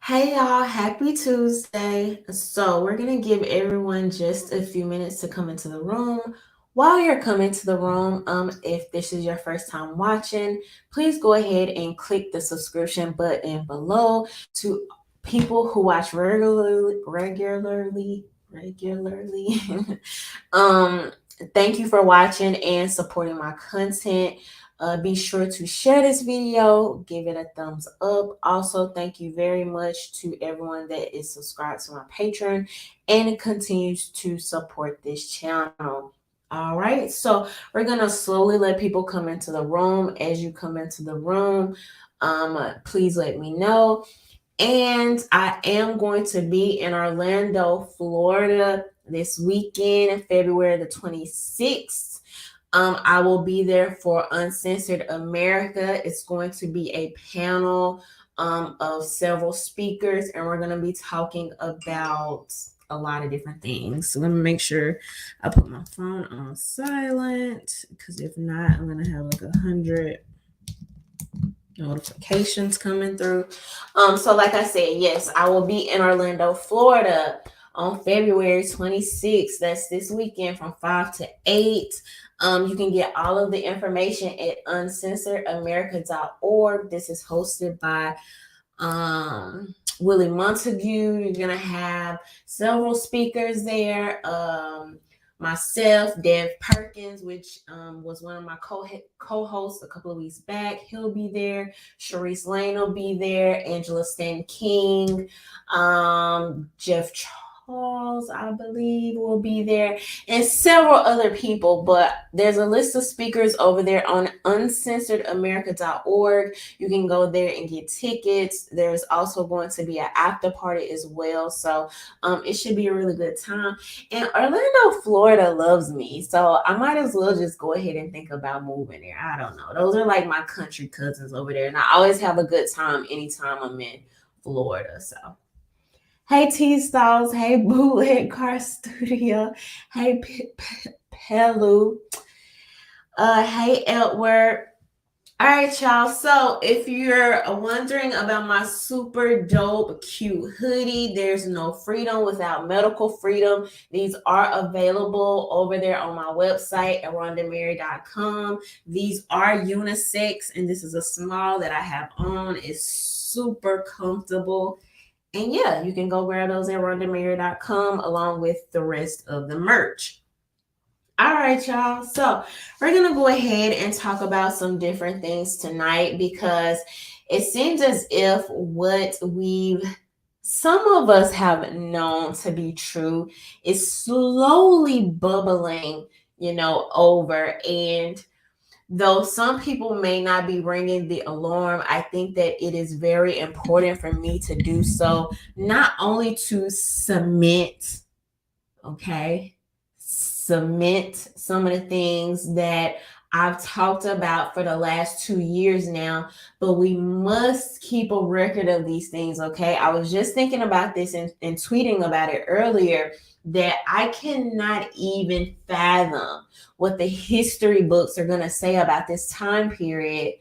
Hey y'all, happy Tuesday. So, we're going to give everyone just a few minutes to come into the room. While you're coming to the room, if this is your first time watching, please go ahead and click the subscription button below. To people who watch regularly. um, Thank you for watching and supporting my content. Be sure to share this video, give it a thumbs up. Also, thank you very much to everyone that is subscribed to my Patron and continues to support this channel. All right, so we're gonna slowly let people come into the room. As you come into the room, please let me know. And I am going to be in Orlando, Florida this weekend, February the 26th. I will be there for Uncensored America. It's going to be a panel of several speakers, and we're going to be talking about a lot of different things. So let me make sure I put my phone on silent, because if not, I'm going to have like 100 notifications coming through. So like I said, yes, I will be in Orlando, Florida on February 26th. That's this weekend from 5 to 8. You can get all of the information at uncensoredamerica.org. This is hosted by Willie Montague. You're gonna have several speakers there. Myself, Dev Perkins, which was one of my co-hosts a couple of weeks back. He'll be there. Sharice Lane will be there. Angela Stan King, Jeff Charles, I believe, will be there, and several other people. But there's a list of speakers over there on uncensoredamerica.org. You can go there and get tickets. There's also going to be an after party as well. So it should be a really good time. And Orlando, Florida loves me. So I might as well just go ahead and think about moving there. I don't know. Those are like my country cousins over there. And I always have a good time anytime I'm in Florida. So hey T Styles, hey Bootleg Car Studio, hey Pelu, hey Edward. All right, y'all. So if you're wondering about my super dope, cute hoodie, there's no freedom without medical freedom. These are available over there on my website at RhondaMary.com. These are unisex, and this is a small that I have on. It's super comfortable. And yeah, you can go grab those at RhondaMary.com along with the rest of the merch. All right, y'all. So we're going to go ahead and talk about some different things tonight, because it seems as if some of us have known to be true is slowly bubbling, over. And though some people may not be ringing the alarm, I think that it is very important for me to do so, not only to cement some of the things that I've talked about for the last 2 years now, but we must keep a record of these things, okay? I was just thinking about this and tweeting about it earlier, that I cannot even fathom what the history books are going to say about this time period,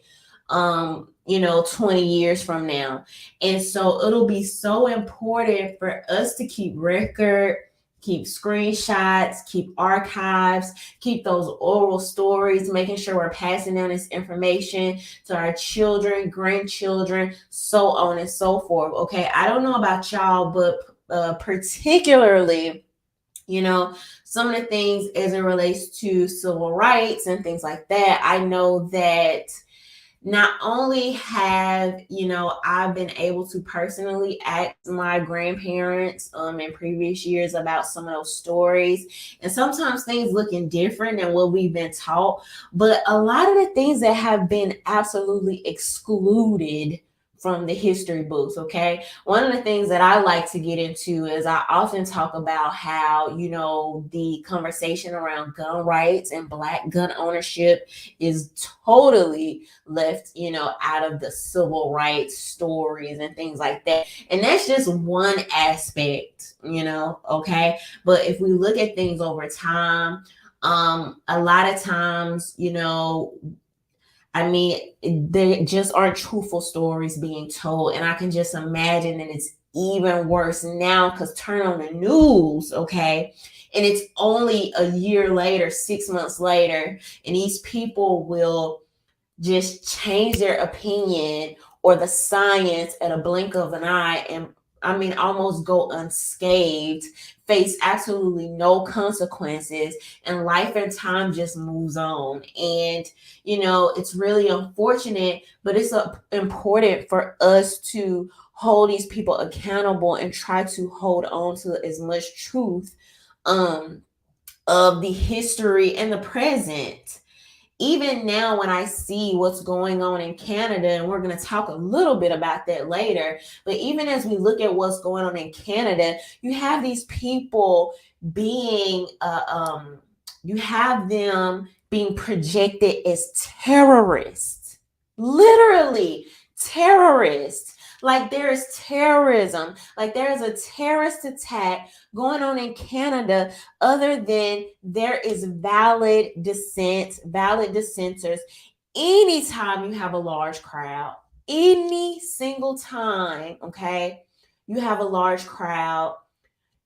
20 years from now. And so it'll be so important for us to keep record, keep screenshots, keep archives, keep those oral stories, making sure we're passing down this information to our children, grandchildren, so on and so forth. Okay, I don't know about y'all, but particularly, some of the things as it relates to civil rights and things like that, I know that not only have, I've been able to personally ask my grandparents in previous years about some of those stories, and sometimes things looking different than what we've been taught, but a lot of the things that have been absolutely excluded from the history books, okay? One of the things that I like to get into is I often talk about how, the conversation around gun rights and Black gun ownership is totally left, out of the civil rights stories and things like that. And that's just one aspect, okay? But if we look at things over time, a lot of times, I mean, there just aren't truthful stories being told. And I can just imagine that it's even worse now because turn on the news, okay? And it's only a year later, 6 months later, and these people will just change their opinion or the science at a blink of an eye, and I mean almost go unscathed, face absolutely no consequences, and life and time just moves on. And it's really unfortunate, but it's important for us to hold these people accountable and try to hold on to as much truth um of the history and the present. Even now, when I see what's going on in Canada, and we're going to talk a little bit about that later, but even as we look at what's going on in Canada, you have these people being, you have them being projected as terrorists, literally terrorists. Like there is terrorism, like there is a terrorist attack going on in Canada, other than there is valid dissent, valid dissenters. Anytime you have a large crowd, any single time, okay, you have a large crowd,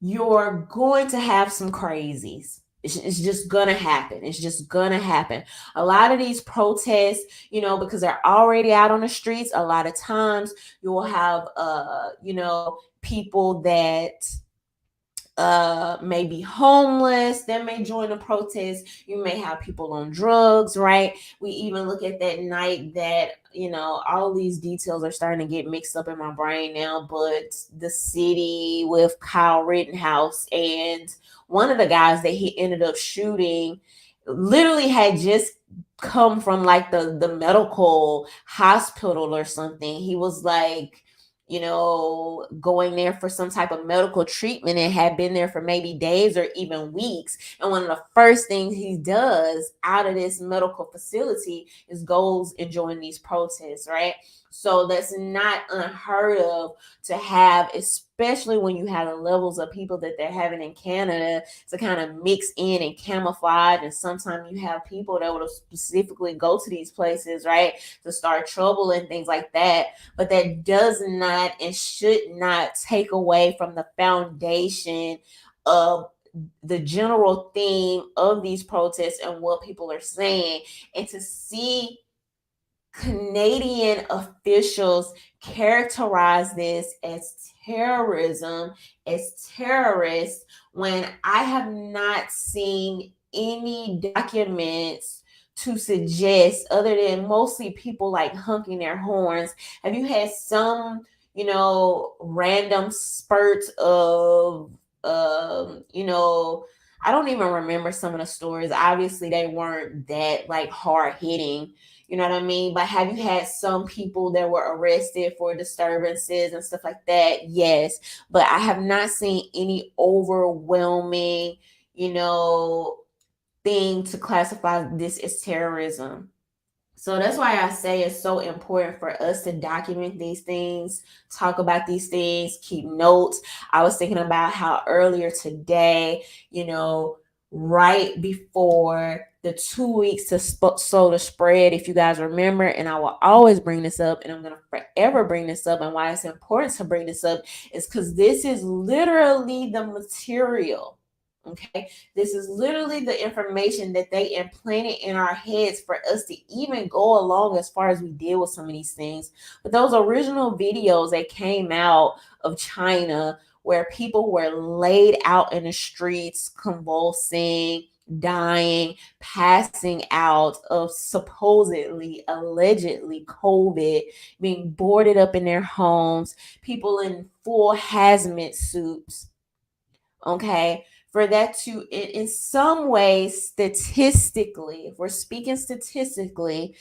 you're going to have some crazies. It's just gonna happen. It's just gonna happen. A lot of these protests, because they're already out on the streets, a lot of times you will have people that may be homeless that may join the protest. You may have people on drugs, right? We even look at that night that all these details are starting to get mixed up in my brain now, but the city with Kyle Rittenhouse and one of the guys that he ended up shooting literally had just come from like the medical hospital or something. He was like going there for some type of medical treatment and had been there for maybe days or even weeks. And one of the first things he does out of this medical facility is goes and join these protests, right? So that's not unheard of to have, especially when you have the levels of people that they're having in Canada, to kind of mix in and camouflage. And sometimes you have people that would specifically go to these places, right, to start trouble and things like that. But that does not and should not take away from the foundation of the general theme of these protests and what people are saying. And to see Canadian officials characterize this as terrorism, as terrorists, when I have not seen any documents to suggest, other than mostly people like honking their horns. Have you had some, random spurts of, I don't even remember some of the stories. Obviously, they weren't that like hard hitting. You know what I mean? But have you had some people that were arrested for disturbances and stuff like that? Yes. But I have not seen any overwhelming, thing to classify this as terrorism. So that's why I say it's so important for us to document these things, talk about these things, keep notes. I was thinking about how earlier today, right before the 2 weeks to slow the spread, if you guys remember, and I will always bring this up, and I'm going to forever bring this up, and why it's important to bring this up is because this is literally the material. Okay, this is literally the information that they implanted in our heads for us to even go along as far as we deal with some of these things. But those original videos that came out of China, where people were laid out in the streets, convulsing, dying, passing out of supposedly, allegedly COVID, being boarded up in their homes, people in full hazmat suits. Okay, for that to in some ways statistically, if we're speaking statistically,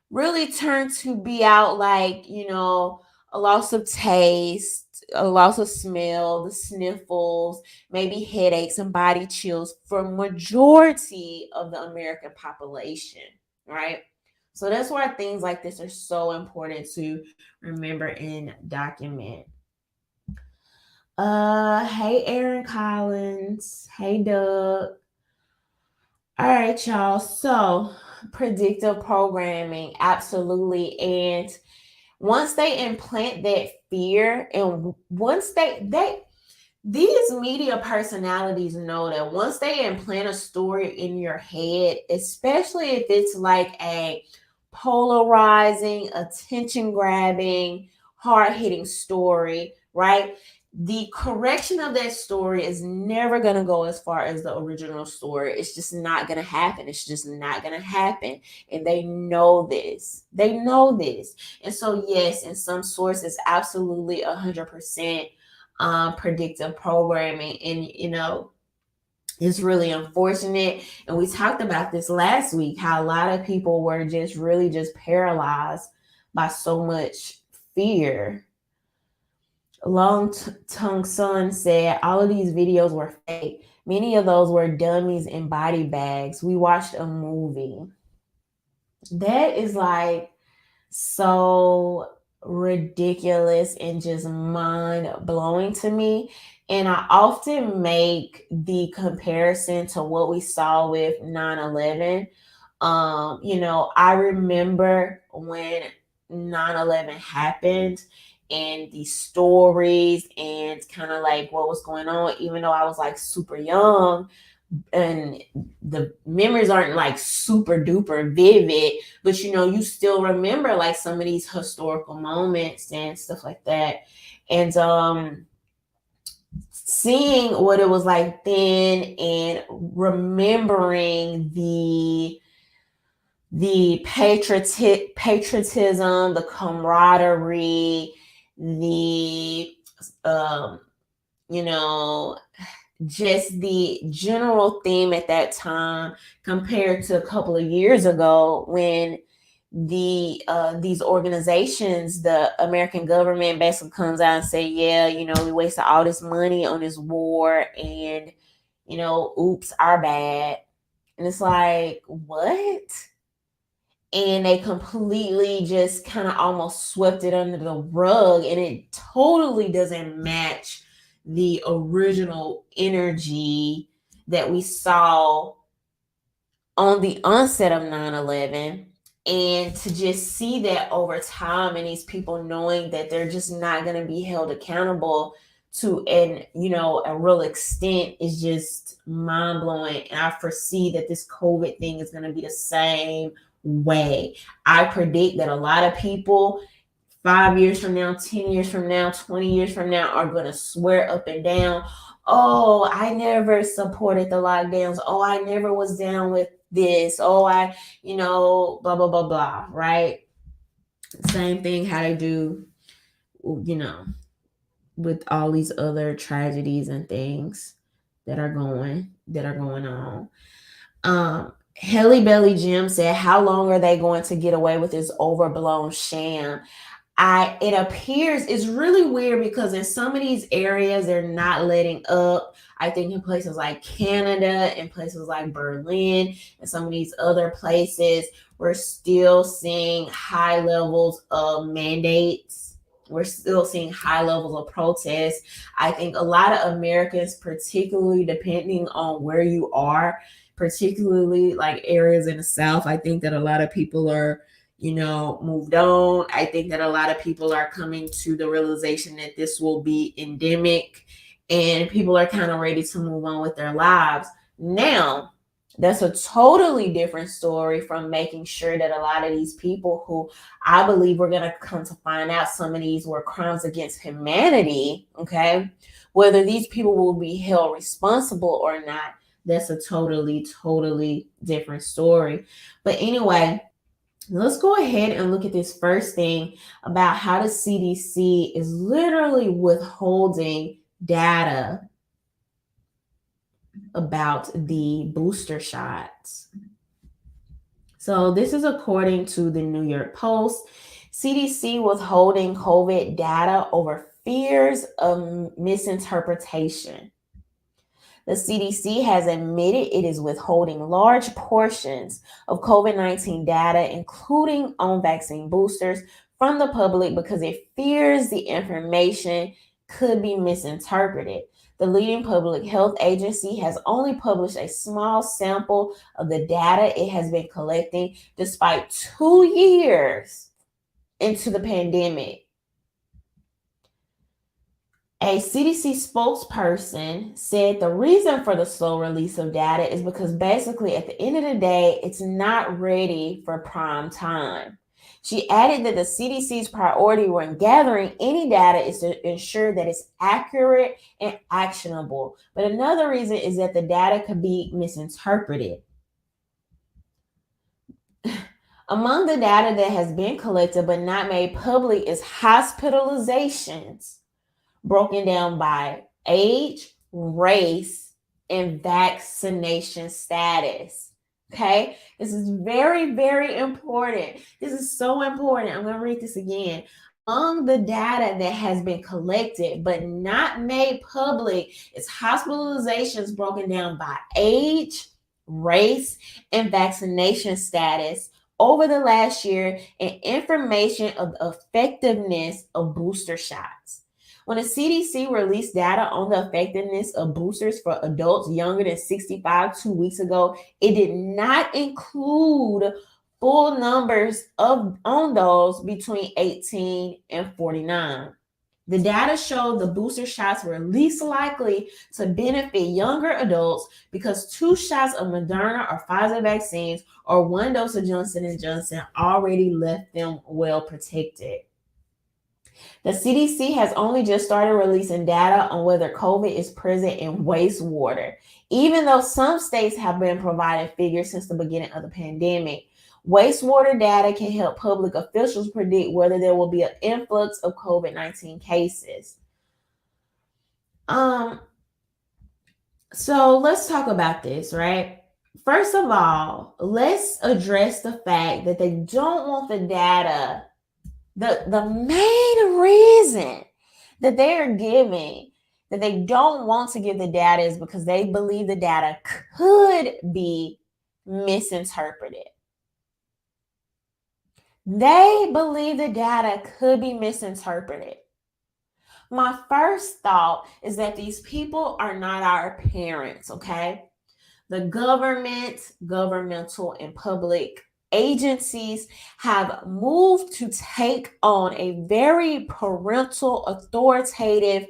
really turn to be out like a loss of taste, a loss of smell, the sniffles, maybe headaches and body chills for majority of the American population, right? So that's why things like this are so important to remember and document. Hey Aaron Collins. Hey Doug. All right, y'all. So predictive programming, absolutely. And once they implant that fear, and once they these media personalities know that once they implant a story in your head, especially if it's like a polarizing, attention grabbing, hard hitting story, right? The correction of that story is never going to go as far as the original story. It's just not going to happen. It's just not going to happen. And they know this. They know this. And so, yes, in some sources, absolutely 100% predictive programming. And, it's really unfortunate. And we talked about this last week, how a lot of people were just really just paralyzed by so much fear. Long Tongue Sun said all of these videos were fake. Many of those were dummies in body bags. We watched a movie. That is like so ridiculous and just mind blowing to me. And I often make the comparison to what we saw with 9/11. I remember when 9/11 happened and the stories and kind of like what was going on, even though I was like super young and the memories aren't like super duper vivid, but you still remember like some of these historical moments and stuff like that. And seeing what it was like then and remembering the patriotism, the camaraderie, the you know just the general theme at that time compared to a couple of years ago when these organizations, the American government basically comes out and say, yeah, we wasted all this money on this war and oops, our bad. And it's like, what? And they completely just kind of almost swept it under the rug, and it totally doesn't match the original energy that we saw on the onset of 9/11. And to just see that over time and these people knowing that they're just not going to be held accountable to a real extent is just mind-blowing. And I foresee that this COVID thing is going to be the same way. I predict that a lot of people 5 years from now, 10 years from now, 20 years from now are going to swear up and down, oh, I never supported the lockdowns. Oh, I never was down with this. Oh, blah, blah, blah, blah, right? Same thing how they do, with all these other tragedies and things that are going on. Helly Belly Jim said, how long are they going to get away with this overblown sham? It appears it's really weird because in some of these areas they're not letting up. I think in places like Canada, in places like Berlin, and some of these other places, we're still seeing high levels of mandates. We're still seeing high levels of protests. I think a lot of Americans, particularly depending on where you are, particularly like areas in the South, I think that a lot of people are moved on. I think that a lot of people are coming to the realization that this will be endemic and people are kind of ready to move on with their lives. Now, that's a totally different story from making sure that a lot of these people who I believe we're going to come to find out some of these were crimes against humanity, okay? Whether these people will be held responsible or not, that's a totally, totally different story. But anyway, let's go ahead and look at this first thing about how the CDC is literally withholding data about the booster shots. So this is according to the New York Post. CDC withholding COVID data over fears of misinterpretation. The CDC has admitted it is withholding large portions of COVID-19 data, including on vaccine boosters, from the public because it fears the information could be misinterpreted. The leading public health agency has only published a small sample of the data it has been collecting despite 2 years into the pandemic. A CDC spokesperson said the reason for the slow release of data is because basically at the end of the day, it's not ready for prime time. She added that the CDC's priority when gathering any data is to ensure that it's accurate and actionable. But another reason is that the data could be misinterpreted. Among the data that has been collected but not made public is hospitalizations, broken down by age, race, and vaccination status. Okay, this is very, very important. This is so important. I'm going to read this again. Among the data that has been collected but not made public is hospitalizations broken down by age, race, and vaccination status over the last year, and information of the effectiveness of booster shots. When the CDC released data on the effectiveness of boosters for adults younger than 65 2 weeks ago, it did not include full numbers on those between 18 and 49. The data showed the booster shots were least likely to benefit younger adults because 2 shots of Moderna or Pfizer vaccines or 1 dose of Johnson & Johnson already left them well protected. The CDC has only just started releasing data on whether COVID is present in wastewater, even though some states have been providing figures since the beginning of the pandemic. Wastewater data can help public officials predict whether there will be an influx of COVID-19 cases. So let's talk about this, right? First of all, let's address the fact that they don't want the data. The main reason that they are giving, that they don't want to give the data, is because they believe the data could be misinterpreted. They believe the data could be misinterpreted. My first thought is that these people are not our parents, okay? The government, governmental, and public agencies have moved to take on a very parental, authoritative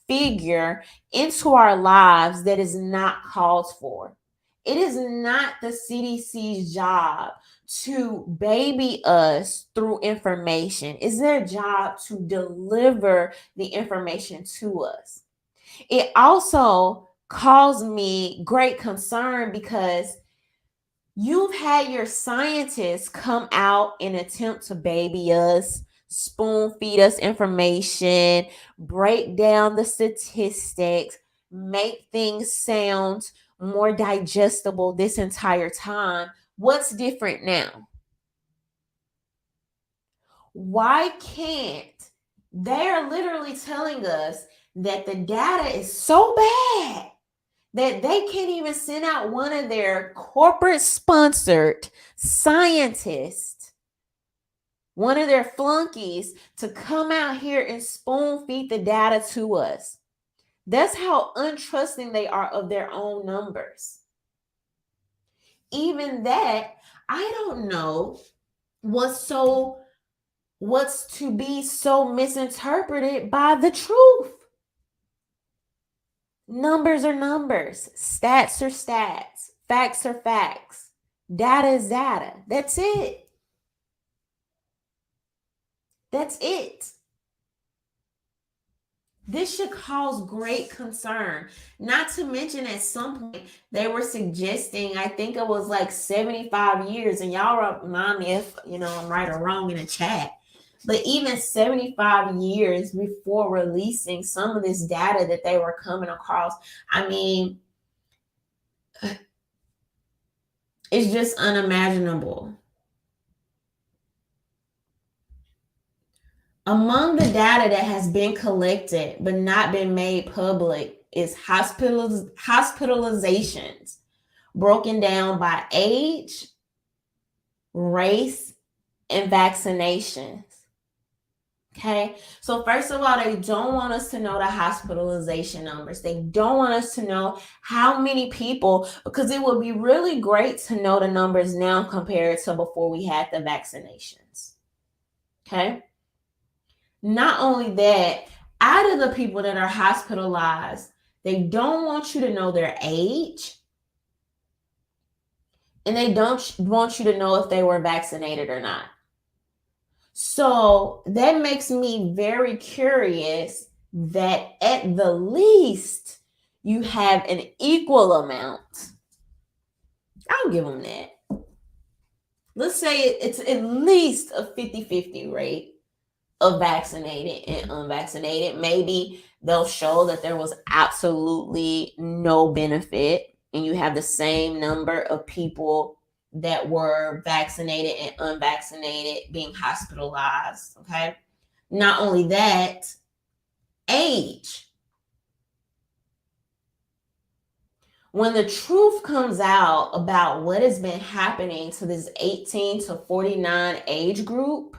figure into our lives that is not called for. It is not the CDC's job to baby us through information. It's their job to deliver the information to us. It also caused me great concern because you've had your scientists come out and attempt to baby us, spoon feed us information, break down the statistics, make things sound more digestible this entire time. What's different now? Why can't they're literally telling us that the data is so bad that they can't even send out one of their corporate sponsored scientists, one of their flunkies, to come out here and spoon feed the data to us. That's how untrusting they are of their own numbers. Even that, I don't know what's to be so misinterpreted by the truth. Numbers are numbers, stats are stats, facts are facts, data is data. That's it. That's it. This should cause great concern. Not to mention, at some point, they were suggesting, I think it was like 75 years, and y'all remind me if I'm right or wrong in the chat. But even 75 years before releasing some of this data that they were coming across, I mean, it's just unimaginable. Among the data that has been collected but not been made public is hospitalizations, broken down by age, race, and vaccinations. Okay, so first of all, they don't want us to know the hospitalization numbers. They don't want us to know how many people, because it would be really great to know the numbers now compared to before we had the vaccinations. Okay, not only that, out of the people that are hospitalized, they don't want you to know their age, and they don't want you to know if they were vaccinated or not. So that makes me very curious that at the least you have an equal amount. I'll give them that. Let's say it's at least a 50-50 rate of vaccinated and unvaccinated. Maybe they'll show that there was absolutely no benefit, and you have the same number of people that were vaccinated and unvaccinated being hospitalized. Okay. Not only that, age. When the truth comes out about what has been happening to this 18 to 49 age group,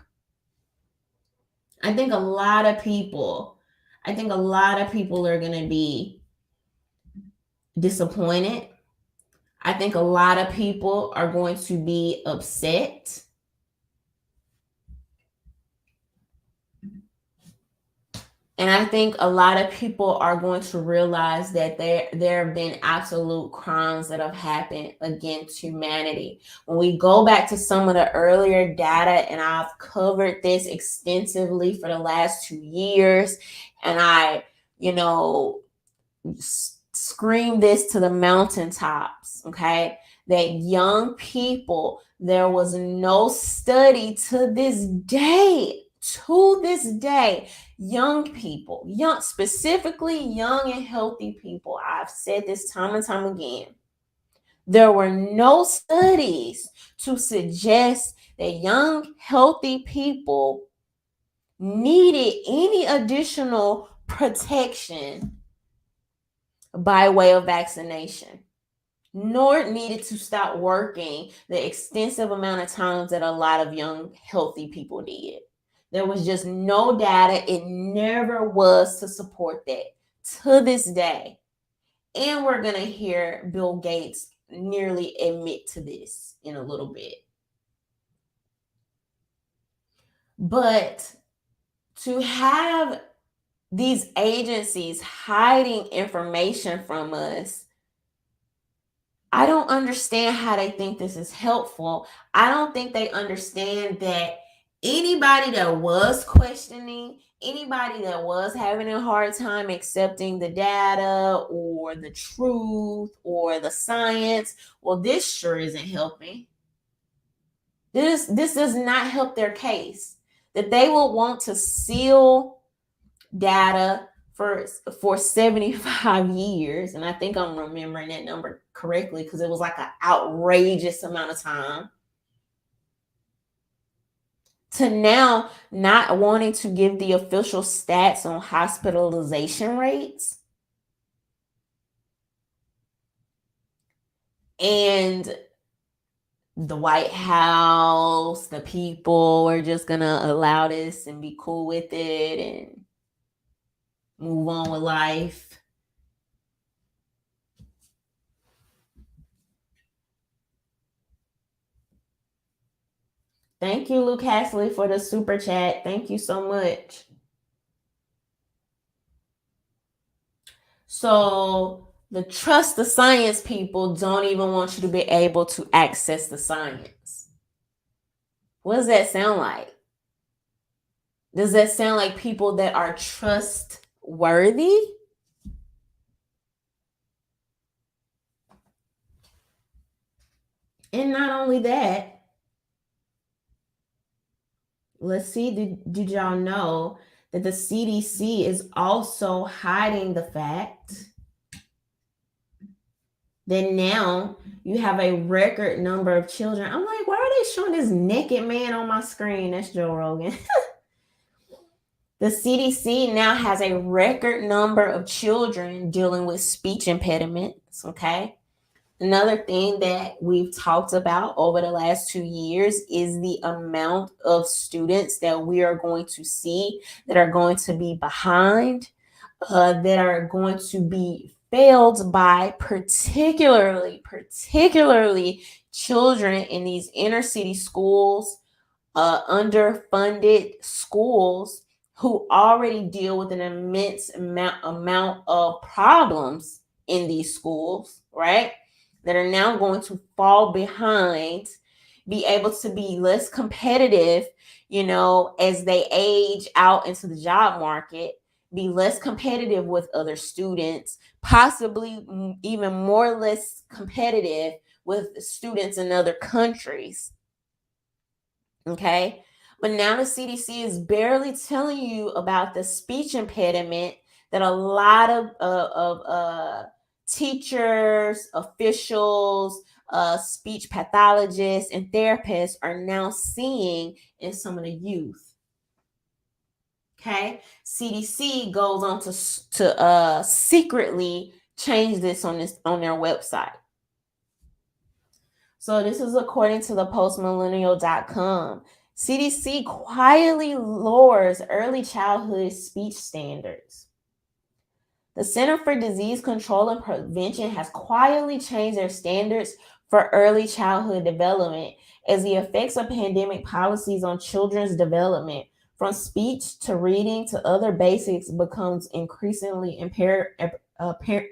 I think a lot of people are going to be disappointed. I think a lot of people are going to be upset. And I think a lot of people are going to realize that there have been absolute crimes that have happened against humanity. When we go back to some of the earlier data, and I've covered this extensively for the last 2 years, and I, scream this to the mountaintops, okay? That young people, there was no study to this day, young people, specifically young and healthy people. I've said this time and time again. There were no studies to suggest that young, healthy people needed any additional protection by way of vaccination, nor needed to stop working the extensive amount of times that a lot of young, healthy people did. There was just no data. It never was to support that to this day. And we're going to hear Bill Gates nearly admit to this in a little bit. But to have these agencies hiding information from us, I don't understand how they think this is helpful. I don't think they understand that anybody that was questioning, anybody that was having a hard time accepting the data or the truth or the science, well, this sure isn't helping. This does not help their case. That they will want to seal data for 75 years, and I think I'm remembering that number correctly because it was like an outrageous amount of time, to now not wanting to give the official stats on hospitalization rates. And the White House, the people are just gonna allow this and be cool with it and move on with life. Thank you, Luke Hasley, for the super chat. Thank you so much. So the trust the science people don't even want you to be able to access the science. What does that sound like? Does that sound like people that are trustworthy? And not only that, let's see, did y'all know that the CDC is also hiding the fact that now you have a record number of children? I'm like, why are they showing this naked man on my screen? That's Joe Rogan. The CDC now has a record number of children dealing with speech impediments, okay? Another thing that we've talked about over the last 2 years is the amount of students that we are going to see that are going to be behind, that are going to be failed by particularly children in these inner city schools, underfunded schools who already deal with an immense amount of problems in these schools, right? That are now going to fall behind, be able to be less competitive, as they age out into the job market, be less competitive with other students, possibly even more less competitive with students in other countries. Okay. But now the CDC is barely telling you about the speech impediment that a lot of teachers, officials, speech pathologists, and therapists are now seeing in some of the youth. Okay. CDC goes on to secretly change this on their website. So this is according to the postmillennial.com. CDC quietly lowers early childhood speech standards. The Center for Disease Control and Prevention has quietly changed their standards for early childhood development as the effects of pandemic policies on children's development, from speech to reading to other basics, becomes increasingly apparent.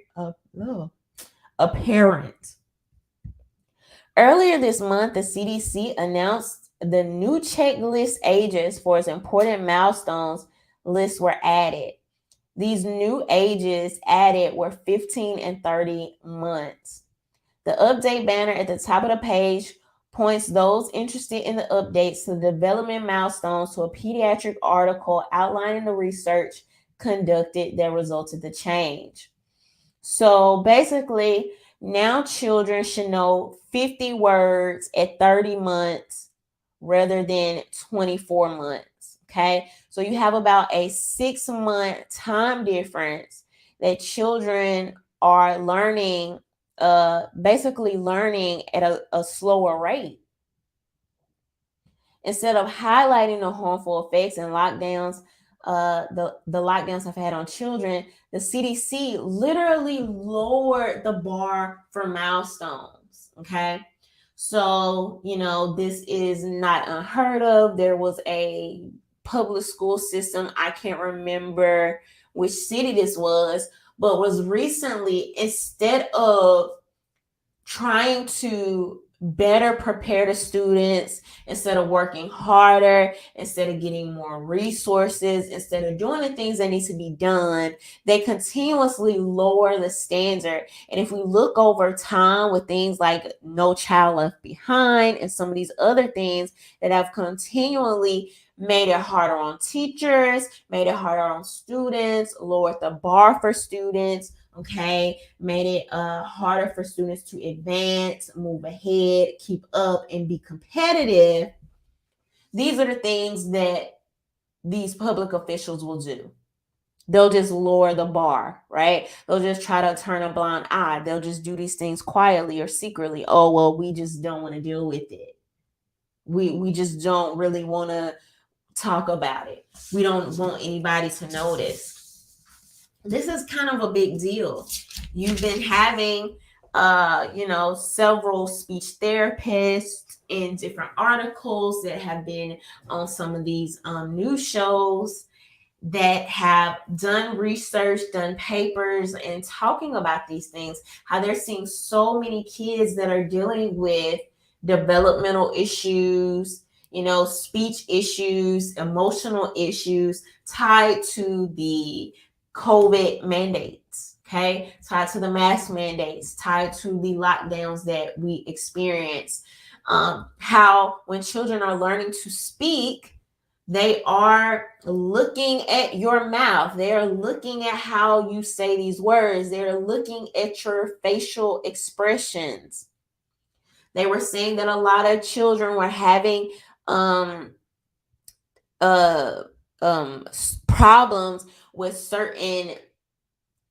Earlier this month, the CDC announced the new checklist ages for its important milestones lists were added. These new ages added were 15 and 30 months. The update banner at the top of the page points those interested in the updates to the development milestones to a pediatric article outlining the research conducted that resulted the change. So basically, now children should know 50 words at 30 months rather than 24 months. Okay. So you have about a 6-month time difference that children are learning, basically learning at a slower rate. Instead of highlighting the harmful effects and lockdowns, the lockdowns have had on children, the CDC literally lowered the bar for milestones. Okay. So, this is not unheard of. There was a public school system, I can't remember which city this was, but was recently, instead of trying to better prepare the students, instead of working harder, instead of getting more resources, instead of doing the things that need to be done, they continuously lower the standard. And if we look over time with things like No Child Left Behind and some of these other things that have continually made it harder on teachers, made it harder on students, lowered the bar for students, okay, made it harder for students to advance, move ahead, keep up, and be competitive. These are the things that these public officials will do. They'll just lower the bar, right? They'll just try to turn a blind eye. They'll just do these things quietly or secretly. Oh, well, we just don't want to deal with it. We just don't really want to talk about it. We don't want anybody to notice. This is kind of a big deal. You've been having several speech therapists in different articles that have been on some of these news shows that have done research, done papers, and talking about these things, how they're seeing so many kids that are dealing with developmental issues, speech issues, emotional issues tied to the COVID mandates, okay, tied to the mask mandates, tied to the lockdowns that we experience. How when children are learning to speak, they are looking at your mouth. They are looking at how you say these words. They're looking at your facial expressions. They were saying that a lot of children were having problems with certain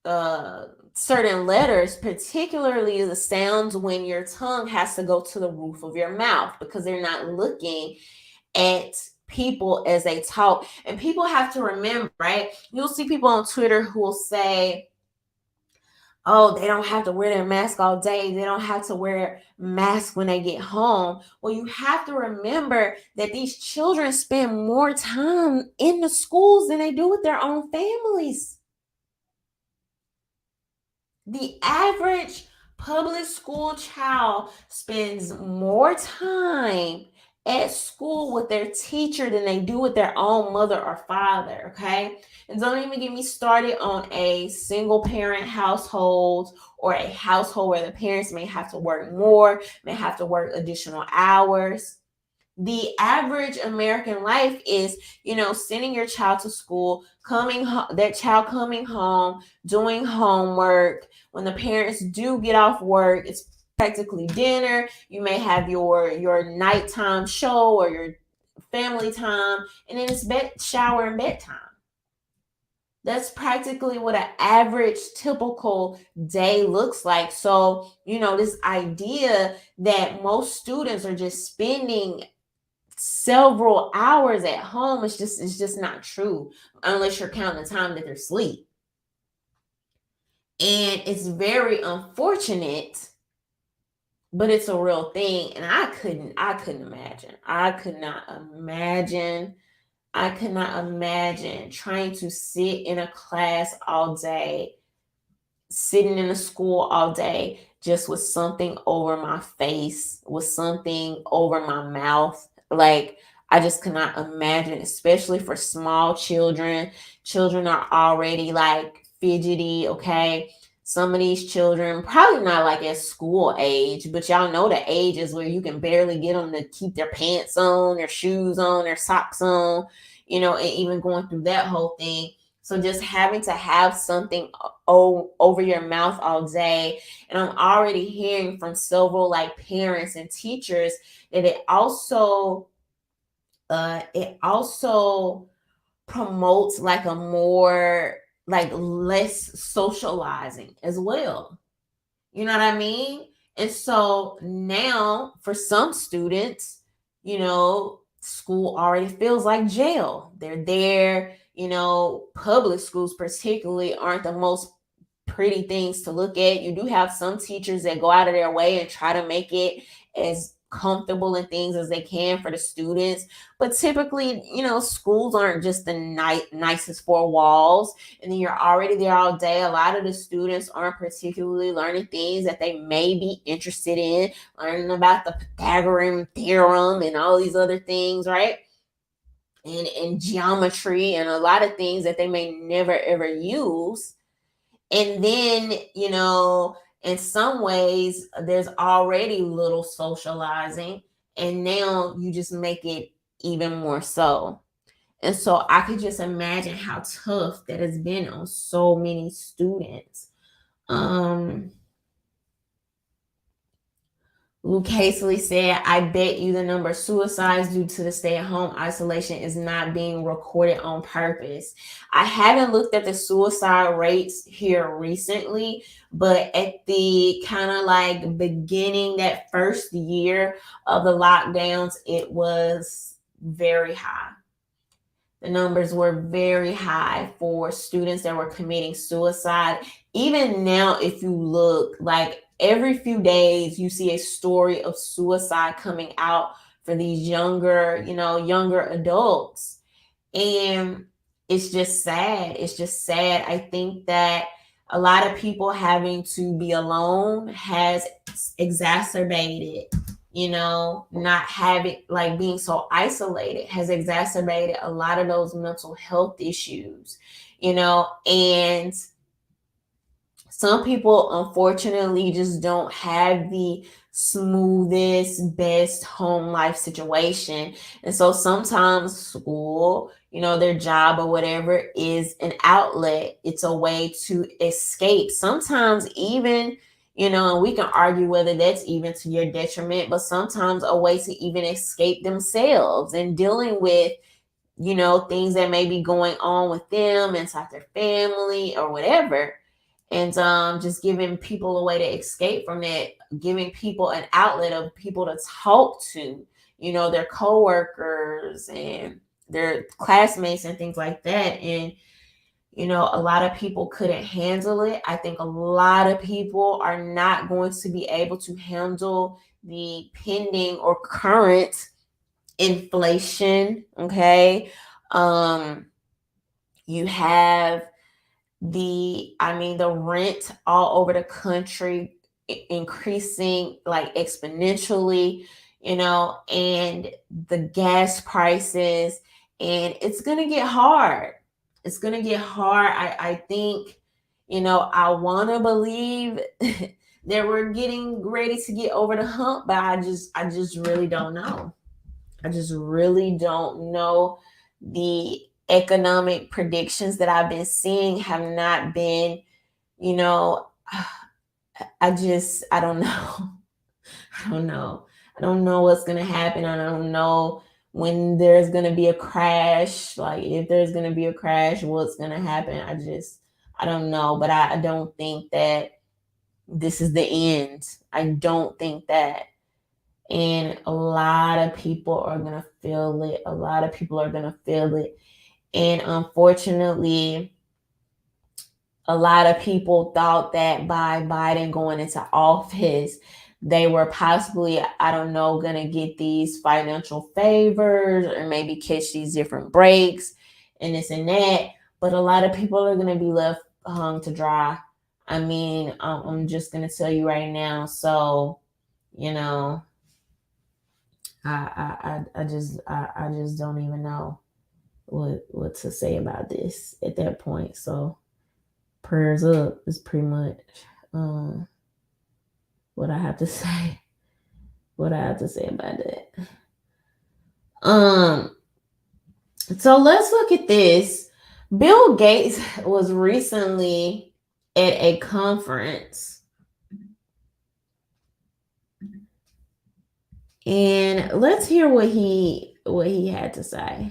certain letters, particularly the sounds when your tongue has to go to the roof of your mouth, because they're not looking at people as they talk. And people have to remember, right? You'll see people on Twitter who will say, oh, they don't have to wear their mask all day. They don't have to wear mask when they get home. Well, you have to remember that these children spend more time in the schools than they do with their own families. The average public school child spends more time at school with their teacher than they do with their own mother or father, okay? And don't even get me started on a single parent household or a household where the parents may have to work more, may have to work additional hours. The average American life is, sending your child to school, that child coming home, doing homework. When the parents do get off work, it's practically dinner. You may have your nighttime show or your family time, and then it's shower and bedtime. That's practically what an average typical day looks like. So, this idea that most students are just spending several hours at home is just not true, unless you're counting the time that they're asleep. And it's very unfortunate, but it's a real thing. And I could not imagine trying to sit in a class all day, sitting in a school all day, just with something over my face, with something over my mouth. Like, I just cannot imagine, especially for small children. Children are already like fidgety, okay? Some of these children, probably not like at school age, but y'all know the ages where you can barely get them to keep their pants on, their shoes on, their socks on, and even going through that whole thing. So just having to have something over your mouth all day. And I'm already hearing from several like parents and teachers that it also promotes like a more like less socializing as well. You know what I mean? And so now for some students, school already feels like jail. They're there, public schools particularly aren't the most pretty things to look at. You do have some teachers that go out of their way and try to make it as comfortable and things as they can for the students, but typically, schools aren't just the nicest four walls, and then you're already there all day. A lot of the students aren't particularly learning things that they may be interested in, learning about the Pythagorean theorem and all these other things, right? And geometry and a lot of things that they may never ever use. And then, in some ways, there's already little socializing, and now you just make it even more so. And so I could just imagine how tough that has been on so many students. Luke hastily said, I bet you the number of suicides due to the stay-at-home isolation is not being recorded on purpose. I haven't looked at the suicide rates here recently, but at the kind of like beginning, that first year of the lockdowns, it was very high. The numbers were very high for students that were committing suicide. Even now, if you look, like every few days, you see a story of suicide coming out for these younger adults. And it's just sad. It's just sad. I think that a lot of people having to be alone has exacerbated, not having, like, being so isolated has exacerbated a lot of those mental health issues, and some people unfortunately just don't have the smoothest, best home life situation. And so sometimes school, their job or whatever is an outlet. It's a way to escape. Sometimes even, and we can argue whether that's even to your detriment, but sometimes a way to even escape themselves and dealing with, things that may be going on with them inside their family or whatever. and just giving people a way to escape from that, giving people an outlet of people to talk to, their coworkers and their classmates and things like that. And a lot of people couldn't handle it. I think a lot of people are not going to be able to handle the pending or current inflation. Okay. You have the rent all over the country increasing like exponentially, and the gas prices, and it's going to get hard. It's going to get hard. I think, I want to believe that we're getting ready to get over the hump, but I just really don't know. I just really don't know. The economic predictions that I've been seeing have not been, I don't know. I don't know. I don't know what's going to happen. I don't know when there's going to be a crash. Like, if there's going to be a crash, what's going to happen? I don't know. But I don't think that this is the end. I don't think that. And a lot of people are going to feel it. A lot of people are going to feel it. And unfortunately, a lot of people thought that by Biden going into office, they were possibly, I don't know, going to get these financial favors or maybe catch these different breaks and this and that. But a lot of people are going to be left hung to dry. I mean, I'm just going to tell you right now. So, I just don't even know what to say about this at that point. So prayers up is pretty much what I have to say. What I have to say about that. So let's look at this. Bill Gates was recently at a conference, and let's hear what he had to say.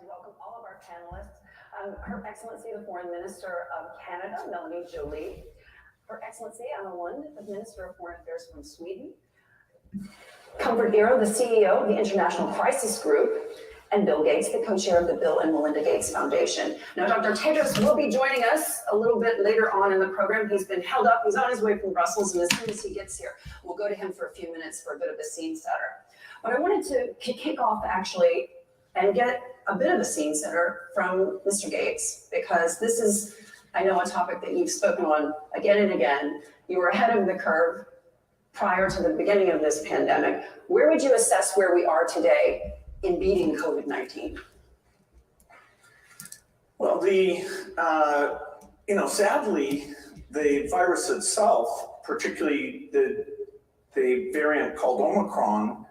Welcome all of our panelists. Her Excellency the Foreign Minister of Canada, Melanie Joly. Her Excellency Anna Lund, the Minister of Foreign Affairs from Sweden. Comfort Bureau, the CEO of the International Crisis Group, and Bill Gates, the co-chair of the Bill and Melinda Gates Foundation. Now, Dr. Tedros will be joining us a little bit later on in the program. He's been held up. He's on his way from Brussels, and as soon as he gets here, we'll go to him for a few minutes for a bit of a scene setter. But I wanted to kick off, actually, and get a bit of a scene setter from Mr. Gates, because this is, I know, a topic that you've spoken on again and again. You were ahead of the curve prior to the beginning of this pandemic. Where would you assess where we are today in beating COVID-19? Well, sadly, the virus itself, particularly the variant called Omicron,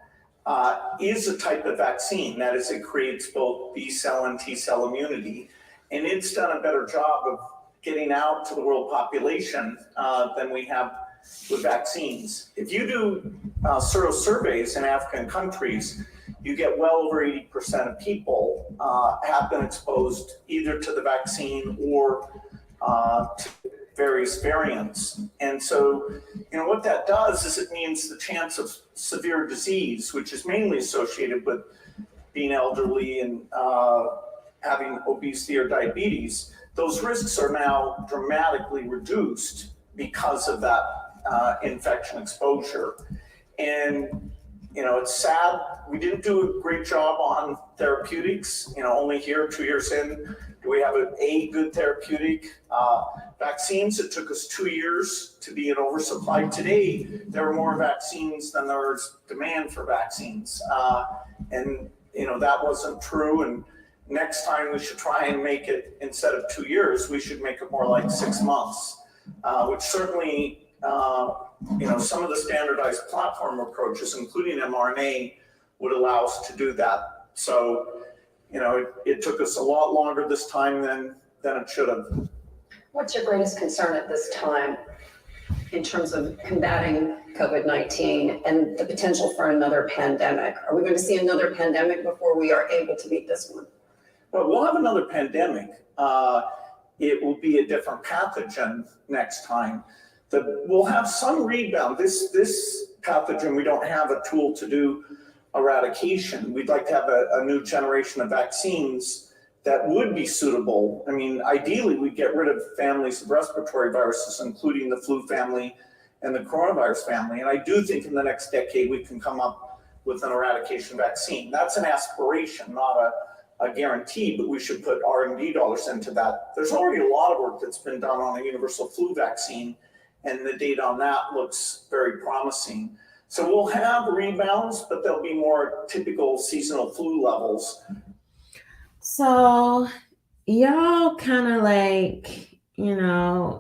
is a type of vaccine. That is, it creates both B cell and T cell immunity, and it's done a better job of getting out to the world population than we have with vaccines. If you do sero surveys in African countries, you get well over 80% of people have been exposed either to the vaccine or to various variants. And so, what that does is it means the chance of severe disease, which is mainly associated with being elderly and having obesity or diabetes, those risks are now dramatically reduced because of that infection exposure. And it's sad we didn't do a great job on therapeutics. Only here 2 years in do we have a good therapeutic. Vaccines, it took us 2 years to be in oversupply. Today, there are more vaccines than there is demand for vaccines. And that wasn't true. And next time we should try and make it, instead of 2 years, we should make it more like 6 months, which certainly, some of the standardized platform approaches, including mRNA, would allow us to do that. So, it took us a lot longer this time than it should have. What's your greatest concern at this time in terms of combating COVID-19 and the potential for another pandemic? Are we going to see another pandemic before we are able to beat this one? But we'll have another pandemic. It will be a different pathogen next time. We'll have some rebound. This pathogen, we don't have a tool to do eradication. We'd like to have a new generation of vaccines that would be suitable. I mean, ideally, we'd get rid of families of respiratory viruses, including the flu family and the coronavirus family. And I do think in the next decade, we can come up with an eradication vaccine. That's an aspiration, not a guarantee, but we should put R&D dollars into that. There's already a lot of work that's been done on a universal flu vaccine, and the data on that looks very promising. So we'll have rebounds, but they'll be more typical seasonal flu levels. So y'all kind of like,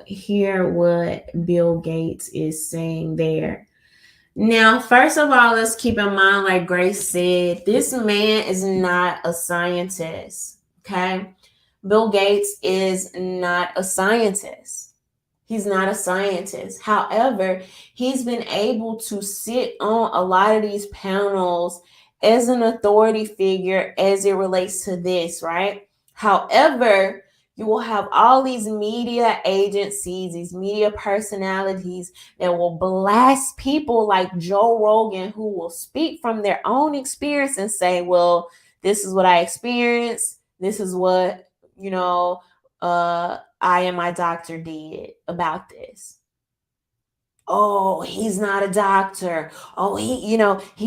hear what Bill Gates is saying there. Now, first of all, let's keep in mind, like Grace said, this man is not a scientist, okay? Bill Gates is not a scientist. He's not a scientist. However, he's been able to sit on a lot of these panels as an authority figure as it relates to this, right? However, you will have all these media agencies, these media personalities that will blast people like Joe Rogan, who will speak from their own experience and say, well, this is what I experienced. This is what, I and my doctor did about this. Oh, he's not a doctor. Oh, he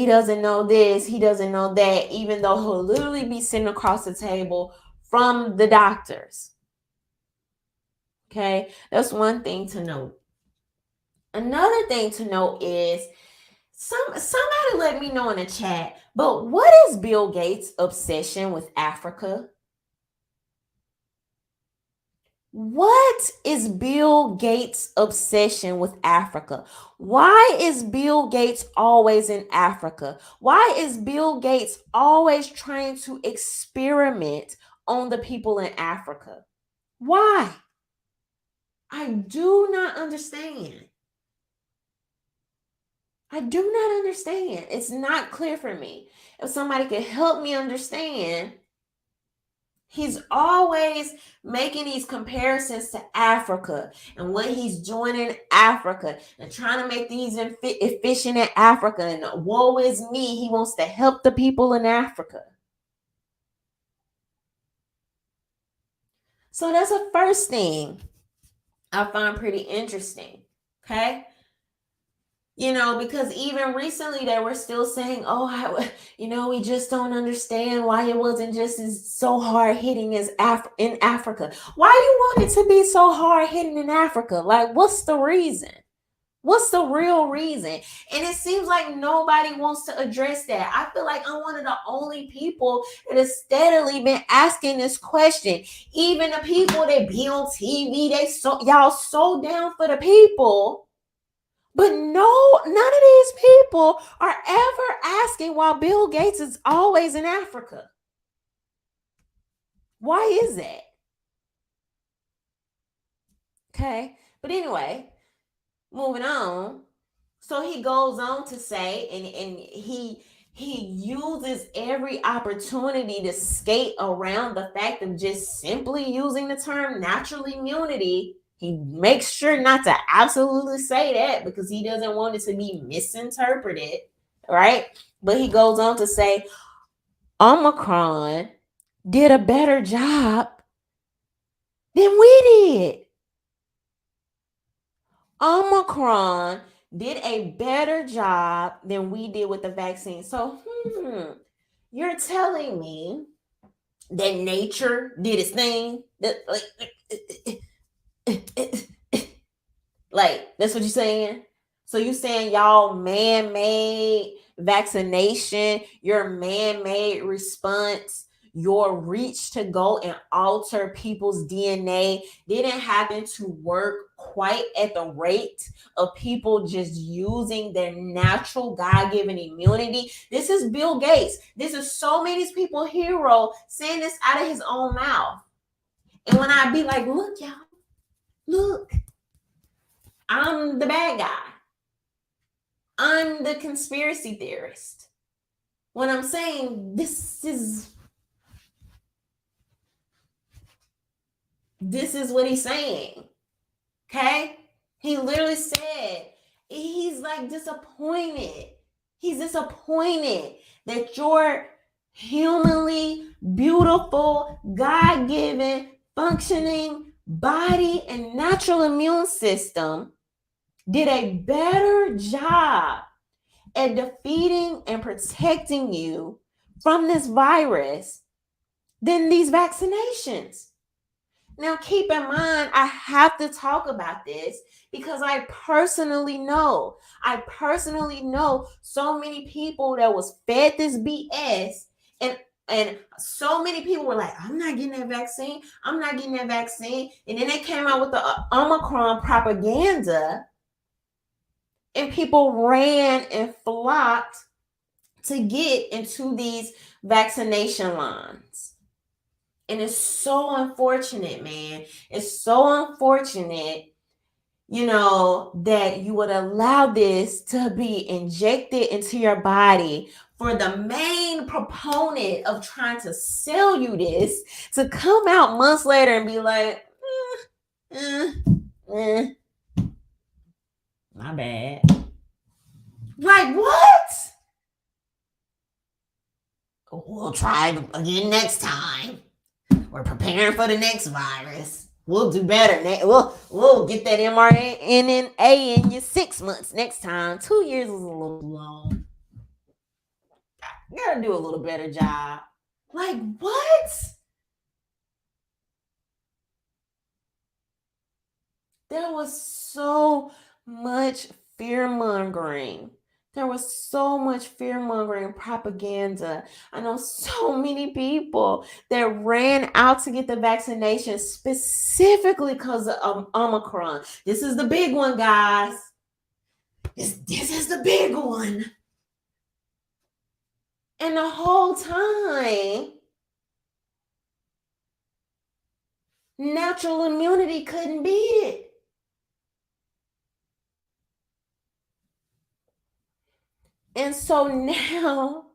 doesn't know this. He doesn't know that, even though he'll literally be sitting across the table from the doctors. Okay, that's one thing to note. Another thing to note is somebody let me know in the chat, but what is Bill Gates' obsession with Africa? What is Bill Gates' obsession with Africa? Why is Bill Gates always in Africa? Why is Bill Gates always trying to experiment on the people in Africa? Why? I do not understand. I do not understand. It's not clear for me. If somebody could help me understand, he's always making these comparisons to Africa and what he's doing in Africa and trying to make these efficient in Africa. And woe is me, he wants to help the people in Africa. So that's the first thing I find pretty interesting. Okay. Because even recently they were still saying, we just don't understand why it wasn't just as so hard hitting as in Africa. Why you want it to be so hard hitting in Africa? Like, what's the reason? What's the real reason? And it seems like nobody wants to address that. I feel like I'm one of the only people that has steadily been asking this question. Even the people that be on TV, y'all so down for the people. But no, none of these people are ever asking why Bill Gates is always in Africa. Why is that? Okay. But anyway, moving on. So he goes on to say, and he uses every opportunity to skate around the fact of just simply using the term natural immunity. He makes sure not to absolutely say that because he doesn't want it to be misinterpreted, right? But he goes on to say, Omicron did a better job than we did. Omicron did a better job than we did with the vaccine. So, you're telling me that nature did its thing? Like, that's what you're saying? So you saying y'all man-made vaccination, your man-made response, your reach to go and alter people's DNA didn't happen to work quite at the rate of people just using their natural God-given immunity? This is Bill Gates. This is so many people hero saying this out of his own mouth. And when I be like, look, y'all, look, I'm the bad guy. I'm the conspiracy theorist. When I'm saying this is this is what he's saying. Okay? He literally said, he's like disappointed. He's disappointed that your humanly beautiful, God-given, functioning body and natural immune system did a better job at defeating and protecting you from this virus than these vaccinations. Now, keep in mind, I have to talk about this because I personally know so many people that was fed this BS, and so many people were like, I'm not getting that vaccine. I'm not getting that vaccine. And then they came out with the Omicron propaganda, and people ran and flocked to get into these vaccination lines. And it's so unfortunate, man. It's so unfortunate, that you would allow this to be injected into your body for the main proponent of trying to sell you this to come out months later and be like, my bad. Like, what? We'll try again next time. We're preparing for the next virus. We'll do better. We'll get that mRNA in you 6 months next time. 2 years is a little long. You gotta do a little better job. Like, what? There was so much fear-mongering. There was so much fear-mongering propaganda. I know so many people that ran out to get the vaccination specifically because of Omicron. This is the big one, guys. This is the big one. And the whole time, natural immunity couldn't beat it. And so now,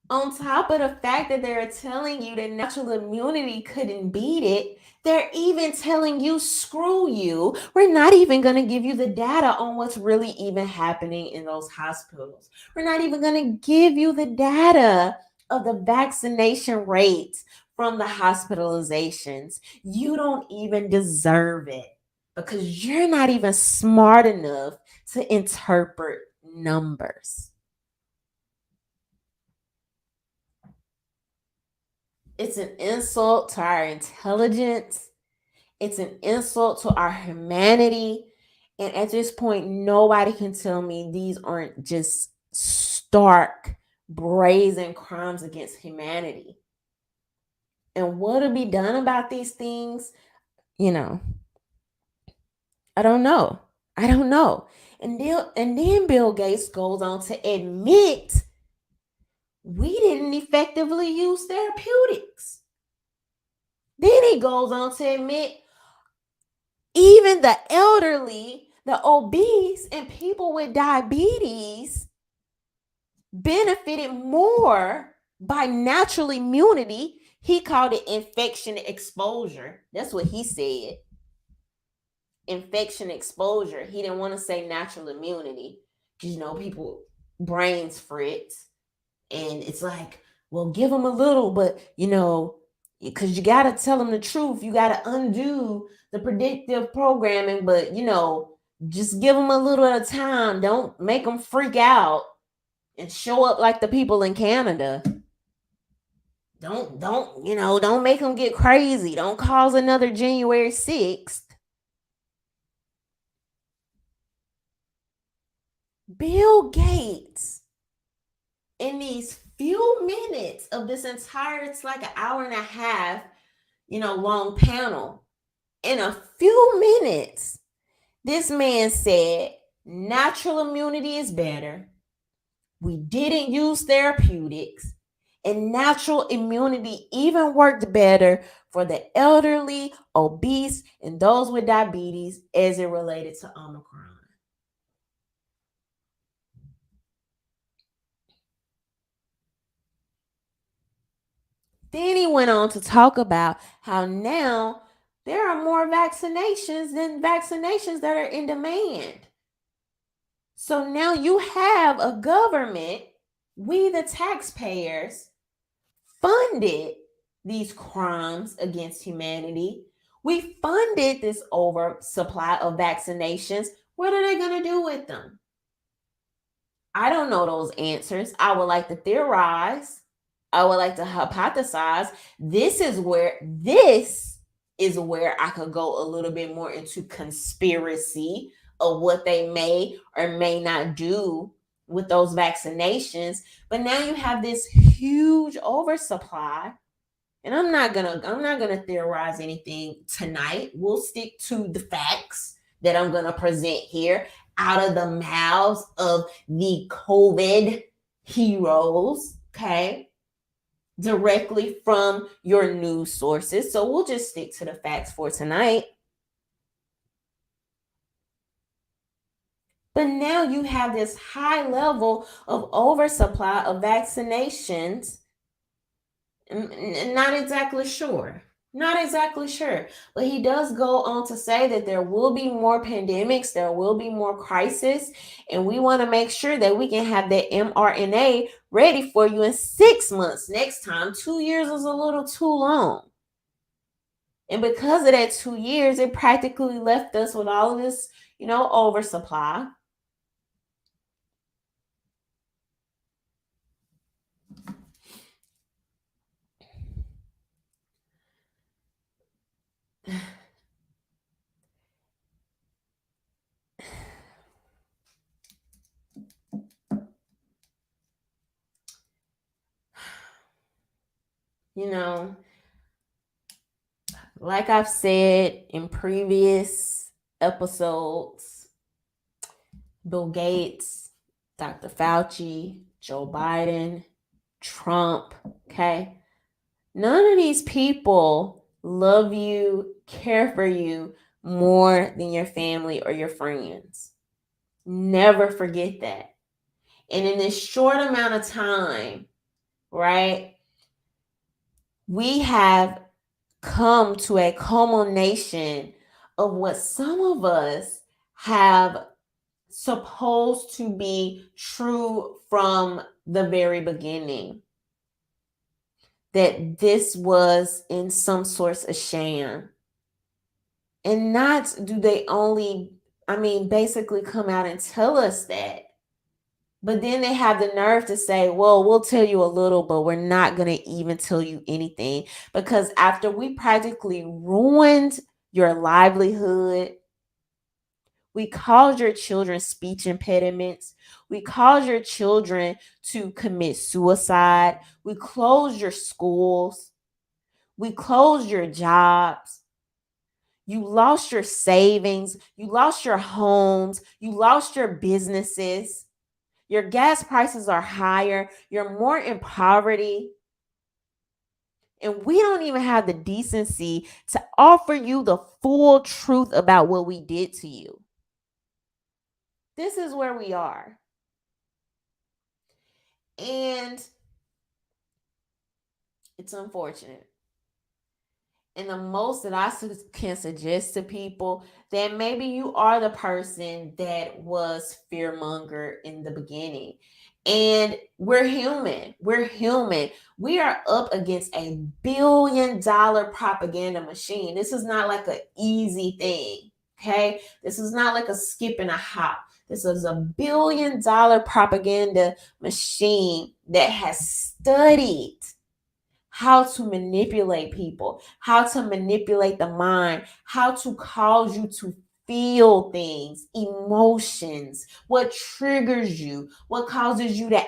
on top of the fact that they're telling you that natural immunity couldn't beat it, they're even telling you, screw you. We're not even going to give you the data on what's really even happening in those hospitals. We're not even going to give you the data of the vaccination rates from the hospitalizations. You don't even deserve it because you're not even smart enough to interpret numbers. It's an insult to our intelligence. It's an insult to our humanity. And at this point, nobody can tell me these aren't just stark, brazen crimes against humanity. And what will be done about these things? I don't know. And then Bill Gates goes on to admit we didn't effectively use therapeutics. Then he goes on to admit even the elderly, the obese, and people with diabetes benefited more by natural immunity. He called it infection exposure. That's what he said. Infection exposure. He didn't want to say natural immunity because, people brains fritz. And it's like, well, give them a little, but, because you got to tell them the truth. You got to undo the predictive programming, but, just give them a little at a time. Don't make them freak out and show up like the people in Canada. Don't make them get crazy. Don't cause another January 6th. Bill Gates, in these few minutes of this entire, it's like an hour and a half, long panel. In a few minutes, this man said natural immunity is better. We didn't use therapeutics. And natural immunity even worked better for the elderly, obese, and those with diabetes as it related to Omicron. Then he went on to talk about how now there are more vaccinations than vaccinations that are in demand. So now you have a government, we the taxpayers, funded these crimes against humanity. We funded this oversupply of vaccinations. What are they going to do with them? I don't know those answers. I would like to theorize. I would like to hypothesize. This is where I could go a little bit more into conspiracy of what they may or may not do with those vaccinations. But now you have this huge oversupply. And I'm not gonna theorize anything tonight. We'll stick to the facts that I'm gonna present here out of the mouths of the COVID heroes, okay? Directly from your news sources. So we'll just stick to the facts for tonight. But now you have this high level of oversupply of vaccinations. Not exactly sure. But he does go on to say that there will be more pandemics, there will be more crisis, and we want to make sure that we can have that mRNA ready for you in 6 months next time. 2 years is a little too long. And because of that 2 years, it practically left us with all of this, oversupply. Like I've said in previous episodes, Bill Gates, Dr. Fauci, Joe Biden, Trump, okay? None of these people love you, care for you more than your family or your friends. Never forget that. And in this short amount of time, right, we have come to a culmination of what some of us have supposed to be true from the very beginning. That this was in some sorts a sham. And not do they only, basically come out and tell us that. But then they have the nerve to say, well, we'll tell you a little, but we're not going to even tell you anything. Because after we practically ruined your livelihood, we caused your children speech impediments. We caused your children to commit suicide. We closed your schools. We closed your jobs. You lost your savings. You lost your homes. You lost your businesses. Your gas prices are higher. You're more in poverty. And we don't even have the decency to offer you the full truth about what we did to you. This is where we are. And it's unfortunate. And the most that I can suggest to people, that maybe you are the person that was fearmonger in the beginning. And we're human. We are up against $1 billion propaganda machine. This is not like an easy thing. Okay. This is not like a skip and a hop. This is $1 billion propaganda machine that has studied how to manipulate people, how to manipulate the mind, how to cause you to feel things, emotions, what triggers you, what causes you to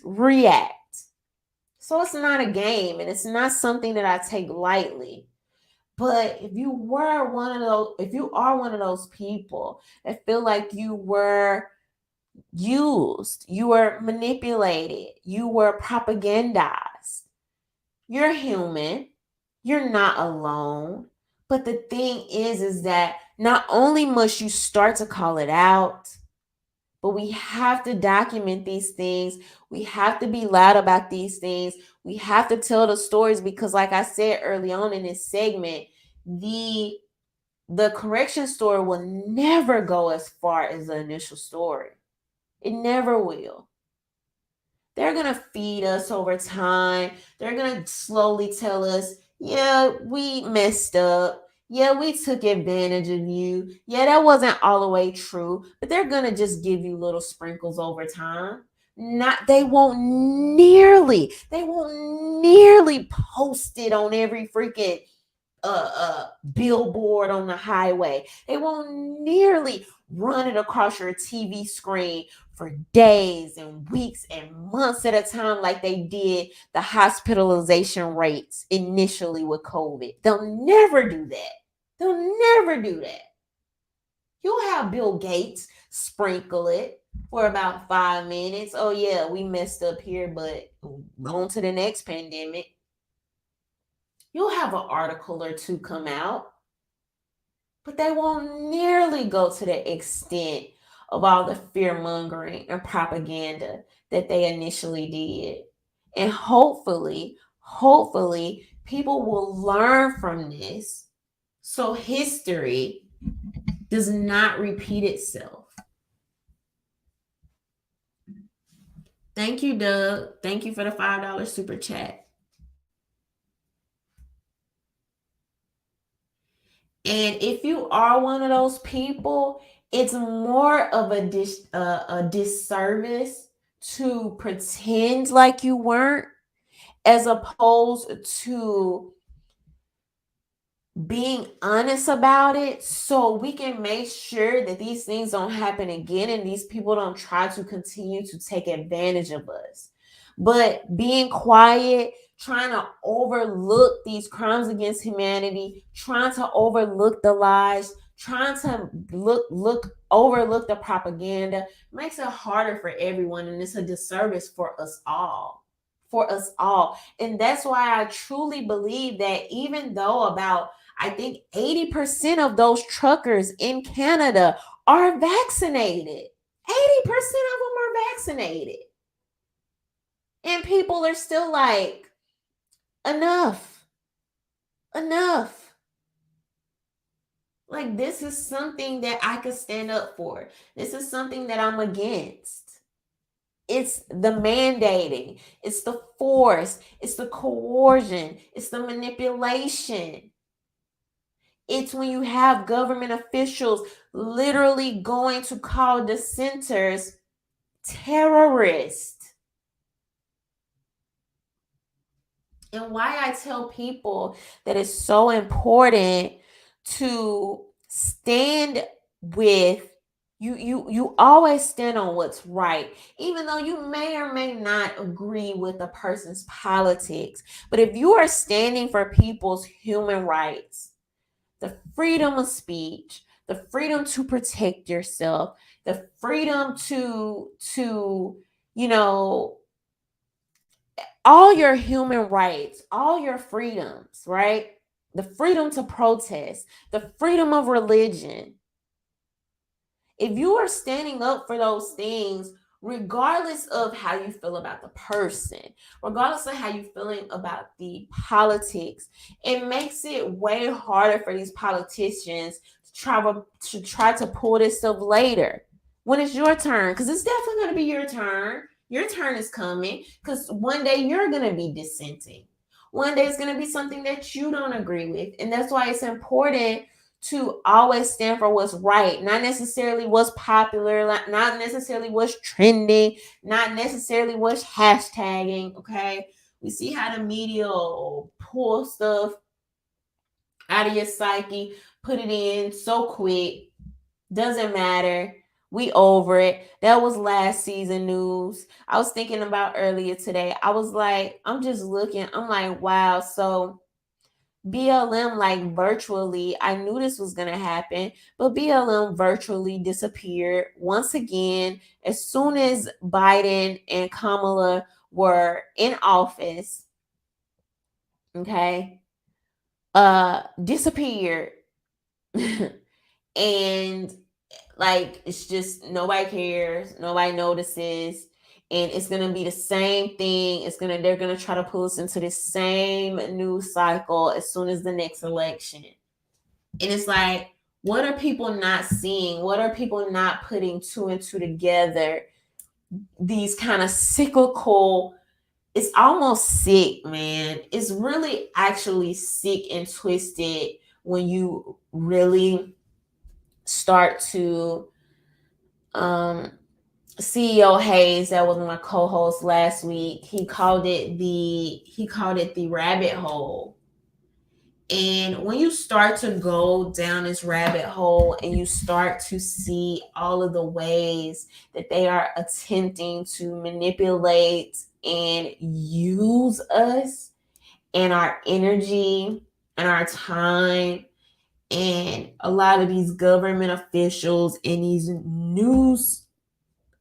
react. So it's not a game, and it's not something that I take lightly. But if you are one of those people that feel like you were used, you were manipulated, you were propagandized, you're human. You're not alone. But the thing is that not only must you start to call it out, but we have to document these things. We have to be loud about these things. We have to tell the stories because, like I said early on in this segment, the correction story will never go as far as the initial story. It never will. They're going to feed us over time. They're going to slowly tell us, yeah, we messed up. Yeah, we took advantage of you. Yeah, that wasn't all the way true. But they're going to just give you little sprinkles over time. They won't nearly post it on every freaking billboard on the highway. They won't nearly run it across your TV screen for days and weeks and months at a time like they did the hospitalization rates initially with COVID. They'll never do that. They'll never do that. You'll have Bill Gates sprinkle it for about 5 minutes. Oh yeah, we messed up here, but on to the next pandemic. You'll have an article or two come out, but they won't nearly go to the extent of all the fear mongering and propaganda that they initially did. And hopefully, people will learn from this so history does not repeat itself. Thank you, Doug. Thank you for the $5 super chat. And if you are one of those people, it's more of a disservice to pretend like you weren't, as opposed to being honest about it, so we can make sure that these things don't happen again and these people don't try to continue to take advantage of us. But being quiet, trying to overlook these crimes against humanity, trying to overlook the lies, trying to overlook the propaganda makes it harder for everyone, and it's a disservice for us all. And that's why I truly believe that even though about, I think 80% of those truckers in Canada are vaccinated. 80% of them are vaccinated. And people are still like, enough. Like, this is something that I could stand up for. This is something that I'm against. It's the mandating. It's the force. It's the coercion. It's the manipulation. It's when you have government officials literally going to call dissenters terrorists. And why I tell people that it's so important to stand with you always stand on what's right, even though you may or may not agree with a person's politics. But if you are standing for people's human rights, the freedom of speech, the freedom to protect yourself, the freedom to all your human rights, all your freedoms, right? The freedom to protest, the freedom of religion. If you are standing up for those things, regardless of how you feel about the person, regardless of how you're feeling about the politics, it makes it way harder for these politicians to try to pull this stuff later when it's your turn, because it's definitely going to be your turn. Your turn is coming, because one day you're going to be dissenting. One day it's going to be something that you don't agree with. And that's why it's important to always stand for what's right, not necessarily what's popular, not necessarily what's trending, not necessarily what's hashtagging. Okay, we see how the media will pull stuff out of your psyche, put it in so quick, doesn't matter. We over it. That was last season news. I was thinking about earlier today. I was like, I'm just looking. I'm like, wow. So BLM, like, virtually, I knew this was going to happen, but BLM virtually disappeared once again as soon as Biden and Kamala were in office. Okay. Disappeared. And like, it's just nobody cares, nobody notices, and it's gonna be the same thing. They're gonna try to pull us into this same news cycle as soon as the next election. And it's like, what are people not seeing? What are people not putting two and two together? These kind of cyclical, it's almost sick, man. It's really actually sick and twisted when you really start to CEO Hayes, that was my co-host last week, he called it the rabbit hole. And when you start to go down this rabbit hole and you start to see all of the ways that they are attempting to manipulate and use us and our energy and our time, and a lot of these government officials and these news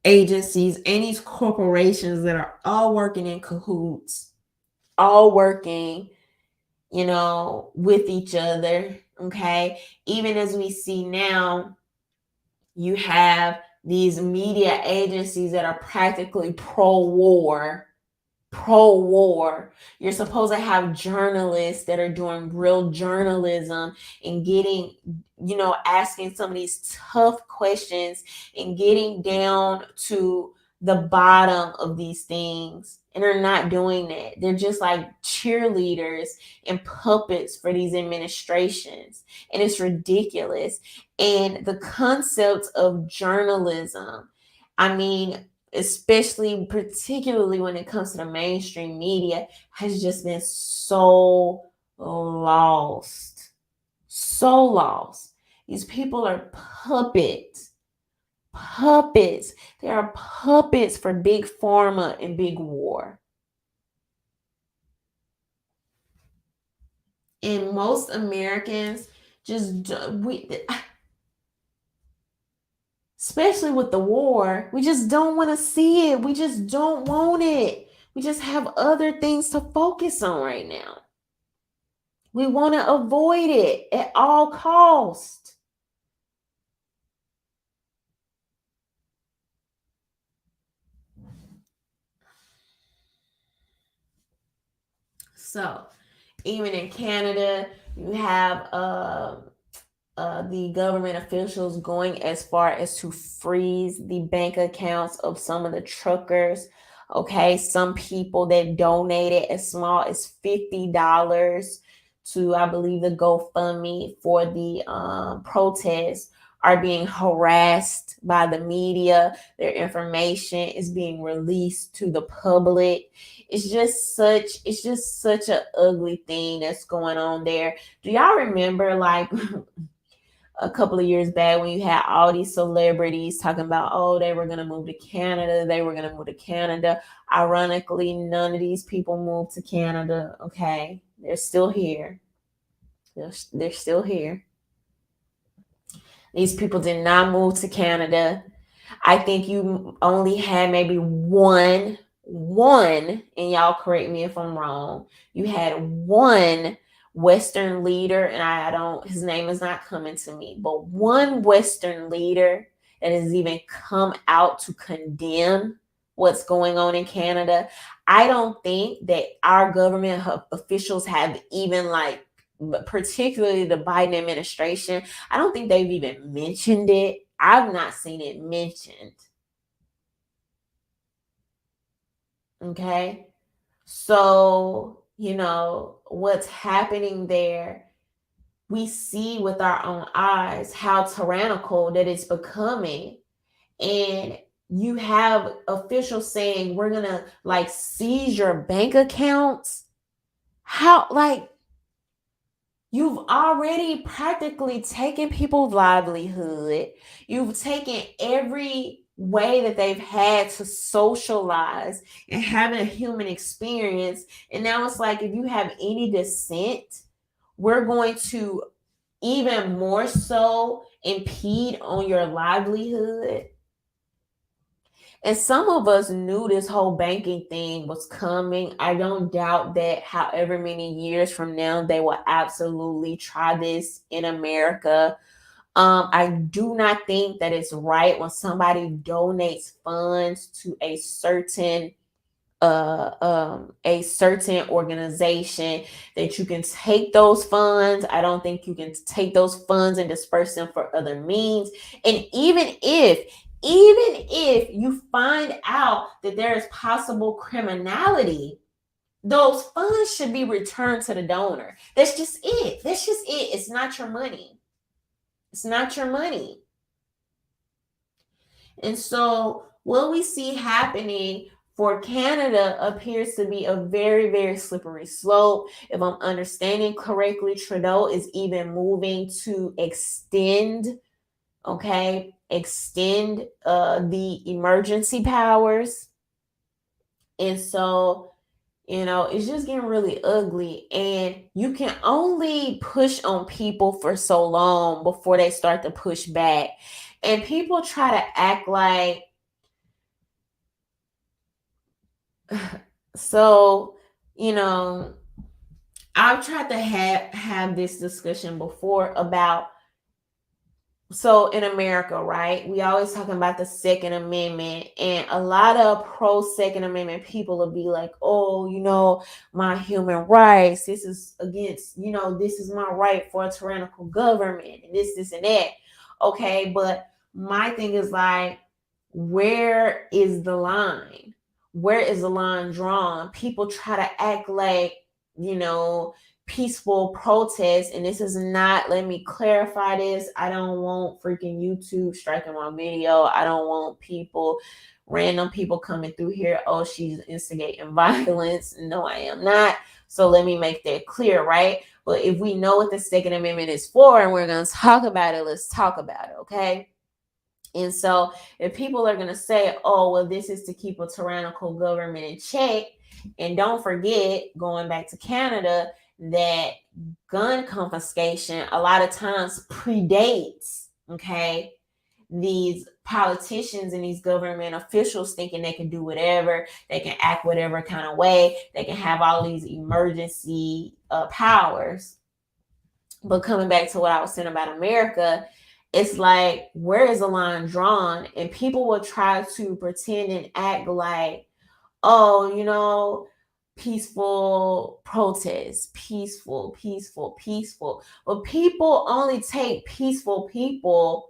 agencies and these corporations that are all working in cahoots, all working, with each other. Okay. Even as we see now, you have these media agencies that are practically pro-war. You're supposed to have journalists that are doing real journalism and getting, asking some of these tough questions and getting down to the bottom of these things. And they're not doing that. They're just like cheerleaders and puppets for these administrations. And it's ridiculous. And the concept of journalism, I mean, particularly when it comes to the mainstream media, has just been so lost. So lost. These people are puppets. They are puppets for big pharma and big war. And most Americans especially with the war, we just don't want to see it. We just don't want it. We just have other things to focus on right now. We want to avoid it at all costs. So, even in Canada, you have the government officials going as far as to freeze the bank accounts of some of the truckers. Okay, some people that donated as small as $50 to, I believe, the GoFundMe for the protest are being harassed by the media. Their information is being released to the public. It's just such an ugly thing that's going on there. Do y'all remember, like, a couple of years back when you had all these celebrities talking about, oh, they were going to move to Canada. Ironically, none of these people moved to Canada. Okay. They're still here. They're still here. These people did not move to Canada. I think you only had maybe one, and y'all correct me if I'm wrong. You had one Western leader, and his name is not coming to me, but one Western leader that has even come out to condemn what's going on in Canada. I don't think that our government officials have even, like, particularly the Biden administration, I don't think they've even mentioned it. I've not seen it mentioned. Okay. So, what's happening there, we see with our own eyes how tyrannical that it's becoming. And you have officials saying, we're going to, like, seize your bank accounts. How, like, you've already practically taken people's livelihood. You've taken every way that they've had to socialize and have a human experience. And now it's like, if you have any dissent, we're going to even more so impede on your livelihood. And some of us knew this whole banking thing was coming. I don't doubt that however many years from now, they will absolutely try this in America. I do not think that it's right when somebody donates funds to a certain a certain organization, that you can take those funds. I don't think you can take those funds and disperse them for other means. And even if you find out that there is possible criminality, those funds should be returned to the donor. That's just it. It's not your money. It's not your money. And so what we see happening for Canada appears to be a very, very slippery slope. If I'm understanding correctly, Trudeau is even moving to extend the emergency powers. And so, it's just getting really ugly. And you can only push on people for so long before they start to push back. And people try to act like, so, I've tried to have this discussion before about, so in America, right, we always talking about the Second Amendment, and a lot of pro Second Amendment people will be like, oh, my human rights, this is against, this is my right for a tyrannical government, and this and that. Okay, but my thing is like, where is the line? Where is the line drawn? People try to act like, peaceful protest, and this is not, let me clarify this, I don't want freaking YouTube striking my video. I don't want random people coming through here, oh, she's instigating violence. No, I am not. So let me make that clear, right? But if we know what the Second Amendment is for and we're going to talk about it, let's talk about it, okay? And so if people are going to say, oh, well, this is to keep a tyrannical government in check, and don't forget, going back to Canada, that gun confiscation a lot of times predates, okay, these politicians and these government officials thinking they can do whatever, they can act whatever kind of way, they can have all these emergency powers. But coming back to what I was saying about America, it's like, where is the line drawn? And people will try to pretend and act like, oh, peaceful protest, peaceful. But people only take peaceful people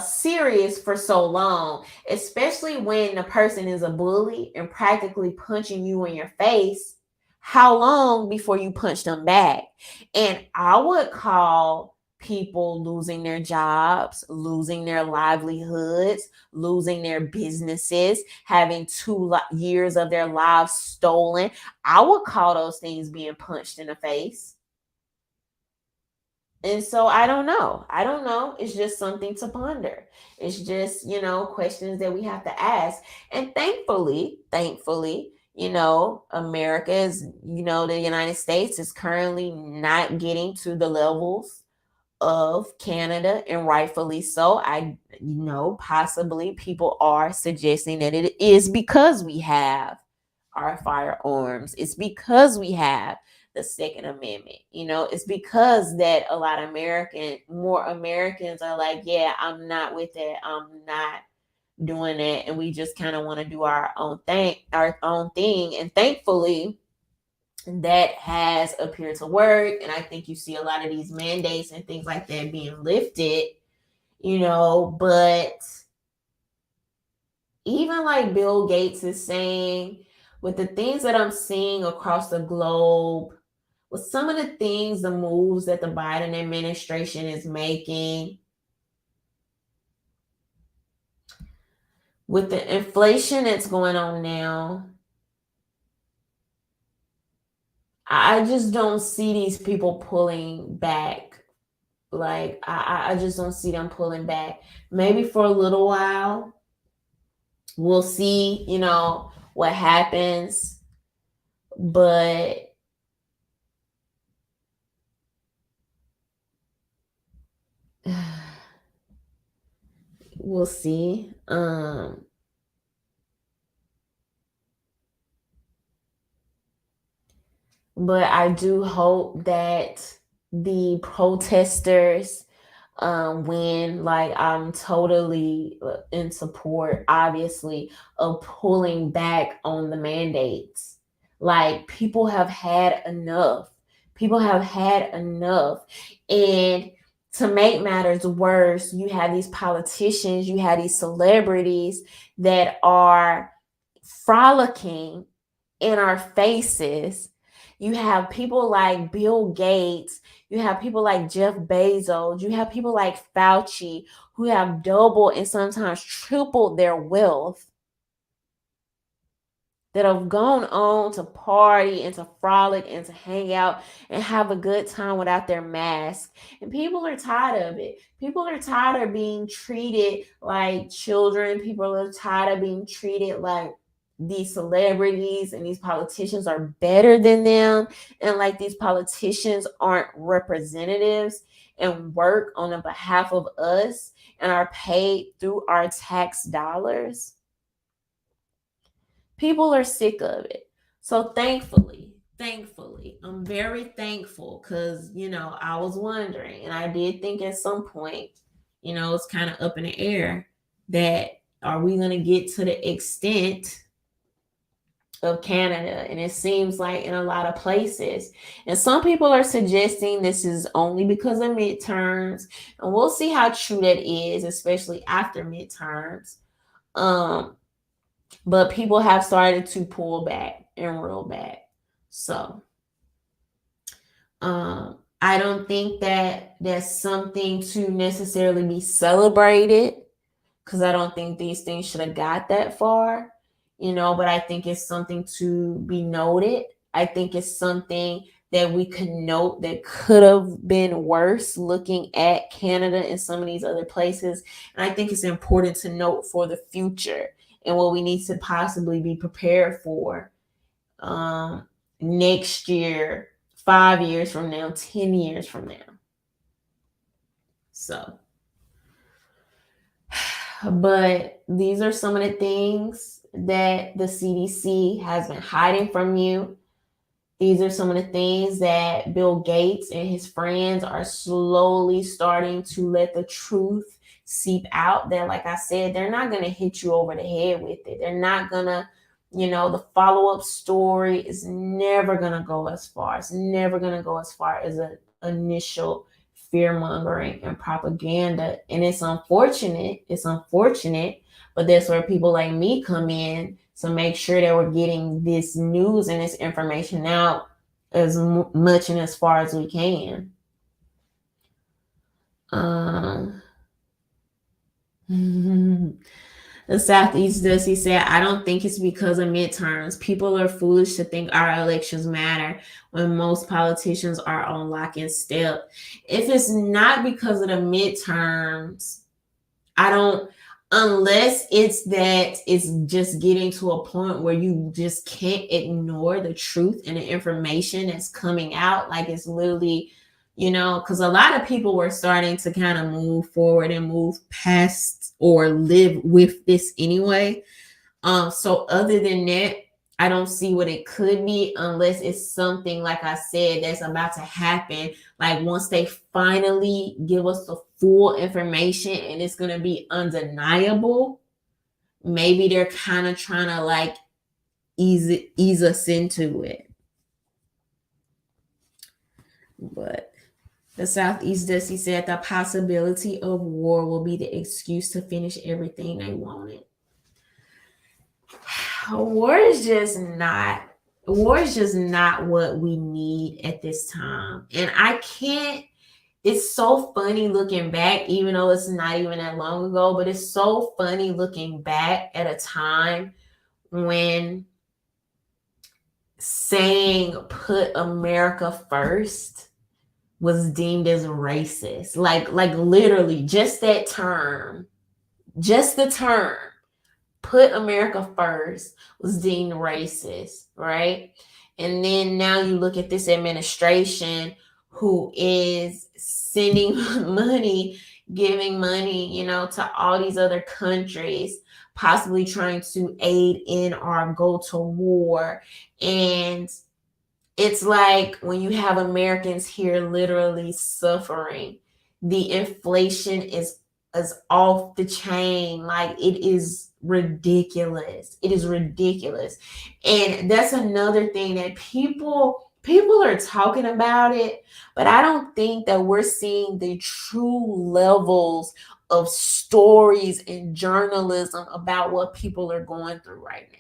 serious for so long, especially when the person is a bully and practically punching you in your face. How long before you punch them back? And I would call people losing their jobs, losing their livelihoods, losing their businesses, having 2 years of their lives stolen. I would call those things being punched in the face. And so I don't know. It's just something to ponder. It's just, questions that we have to ask. And thankfully, America is, the United States is currently not getting to the levels of Canada, and rightfully so. I possibly people are suggesting that it is because we have our firearms. It's because we have the Second Amendment. It's because that a lot of more Americans are like, yeah, I'm not with it. I'm not doing it. And we just kind of want to do our own thing. And thankfully, that has appeared to work. And I think you see a lot of these mandates and things like that being lifted, but even like Bill Gates is saying, with the things that I'm seeing across the globe, with some of the things, the moves that the Biden administration is making, with the inflation that's going on now, I just don't see these people pulling back. Like, I just don't see them pulling back. Maybe for a little while. We'll see, what happens. But we'll see. But I do hope that the protesters when like I'm totally in support, obviously, of pulling back on the mandates. Like people have had enough. People have had enough. And to make matters worse, you have these politicians, you have these celebrities that are frolicking in our faces. You have people like Bill Gates, you have people like Jeff Bezos, you have people like Fauci who have doubled and sometimes tripled their wealth, that have gone on to party and to frolic and to hang out and have a good time without their mask. And people are tired of it. People are tired of being treated like children. People are tired of being treated like these celebrities and these politicians are better than them, and like these politicians aren't representatives and work on the behalf of us and are paid through our tax dollars. People are sick of it. So thankfully, I'm very thankful, because I was wondering, and I did think at some point, it's kind of up in the air, that are we going to get to the extent of Canada? And it seems like in a lot of places, and some people are suggesting this is only because of midterms, and we'll see how true that is, especially after midterms. But people have started to pull back and roll back. So I don't think that that's something to necessarily be celebrated, because I don't think these things should have got that far, but I think it's something to be noted. I think it's something that we could note that could have been worse, looking at Canada and some of these other places. And I think it's important to note for the future and what we need to possibly be prepared for next year, 5 years from now, 10 years from now. So, but these are some of the things that the CDC has been hiding from you. These are some of the things that Bill Gates and his friends are slowly starting to let the truth seep out. That, like I said, they're not going to hit you over the head with it. They're not going to, the follow-up story is never going to go as far. It's never going to go as far as an initial fear-mongering and propaganda. And it's unfortunate. But that's where people like me come in, to make sure that we're getting this news and this information out as much and as far as we can. The Southeast Dusty said, I don't think it's because of midterms. People are foolish to think our elections matter when most politicians are on lock and step. If it's not because of the midterms, unless it's that it's just getting to a point where you just can't ignore the truth and the information that's coming out. Like, it's literally, because a lot of people were starting to kind of move forward and move past or live with this anyway. So other than that, I don't see what it could be, unless it's something, like I said, that's about to happen. Like, once they finally give us the full information and it's going to be undeniable, maybe they're kind of trying to like ease us into it. But the Southeast Dusty said the possibility of war will be the excuse to finish everything they wanted. War is just not what we need at this time. And it's so funny looking back, even though it's not even that long ago, but it's so funny looking back at a time when saying put America first was deemed as racist. Like literally just that term, just the term, put America first, was deemed racist, right? And then now you look at this administration who is sending money, giving money, to all these other countries, possibly trying to aid in our go to war. And it's like when you have Americans here literally suffering, the inflation is off the chain. Like, it is ridiculous. It is ridiculous. And that's another thing that people are talking about it, but I don't think that we're seeing the true levels of stories and journalism about what people are going through right now.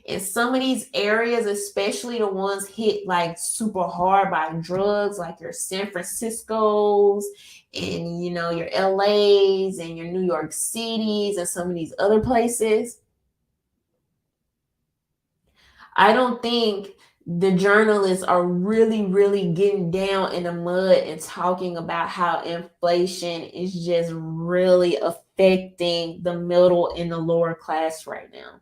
In some of these areas, especially the ones hit like super hard by drugs, like your San Francisco's and, you know, your LA's and your New York City's and some of these other places, I don't think the journalists are really getting down in the mud and talking about how inflation is just really affecting the middle and the lower class right now.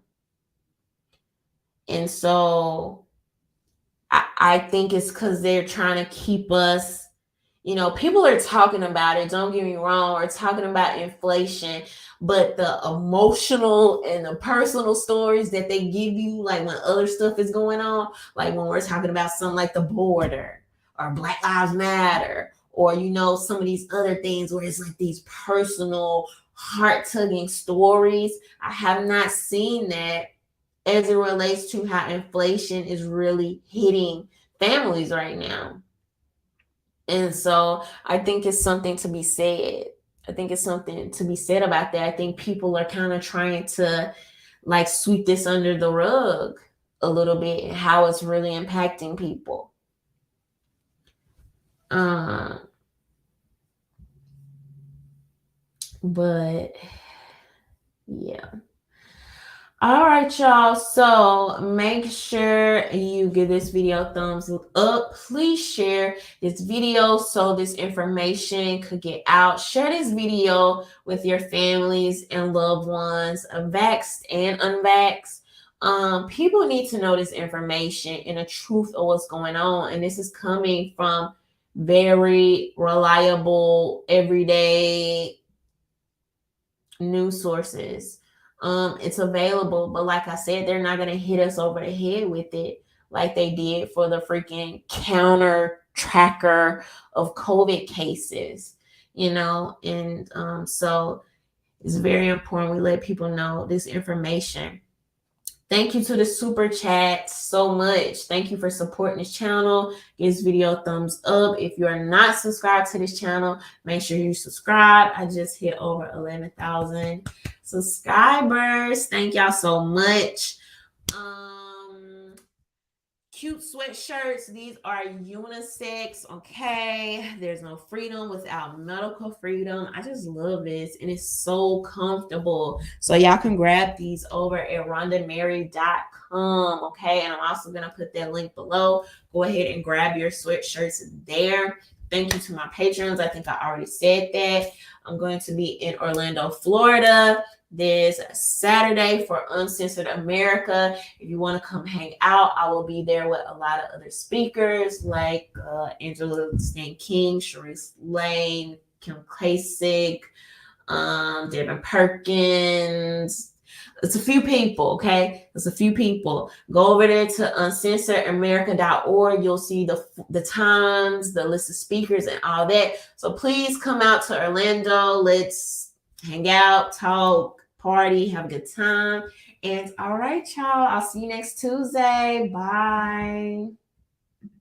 And so I think it's because they're trying to keep us, you know, people are talking about it, don't get me wrong, or talking about inflation, but the emotional and the personal stories that they give you, like when other stuff is going on, like when we're talking about something like the border or Black Lives Matter, or, you know, some of these other things where it's like these personal, heart-tugging stories. I have not seen that as it relates to how inflation is really hitting families right now. And so I think it's something to be said. I think it's something to be said about that. I think people are kind of trying to like sweep this under the rug a little bit and how it's really impacting people. But yeah. All right, y'all. So make sure you give this video a thumbs up. Please share this video so this information could get out. Share this video with your families and loved ones, vaxxed and unvaxxed. People need to know this information and the truth of what's going on. And this is coming from very reliable, everyday news sources. It's available, but like I said, they're not going to hit us over the head with it like they did for the freaking counter tracker of COVID cases, you know. And so it's very important we let people know this information. Thank you to the super chat so much. Thank you for supporting this channel. Give this video a thumbs up. If you are not subscribed to this channel, make sure you subscribe. I just hit over 11,000 subscribers. Thank y'all so much. Cute sweatshirts. These are unisex. Okay, there's no freedom without medical freedom. I just love this, and it's so comfortable. So y'all can grab these over at RhondaMary.com. Okay, and I'm also gonna put that link below. Go ahead and grab your sweatshirts there. Thank you to my patrons. I think I already said that. I'm going to be in Orlando, Florida this Saturday for Uncensored America. If you want to come hang out, I will be there with a lot of other speakers like Angela Stan King, Sharice Lane, Kim Kasich, Devin Perkins. It's a few people, okay? It's a few people. Go over there to uncensoredamerica.org. You'll see the times, the list of speakers, and all that. So please come out to Orlando. Let's hang out, talk, party, have a good time. And all right, y'all. I'll see you next Tuesday. Bye.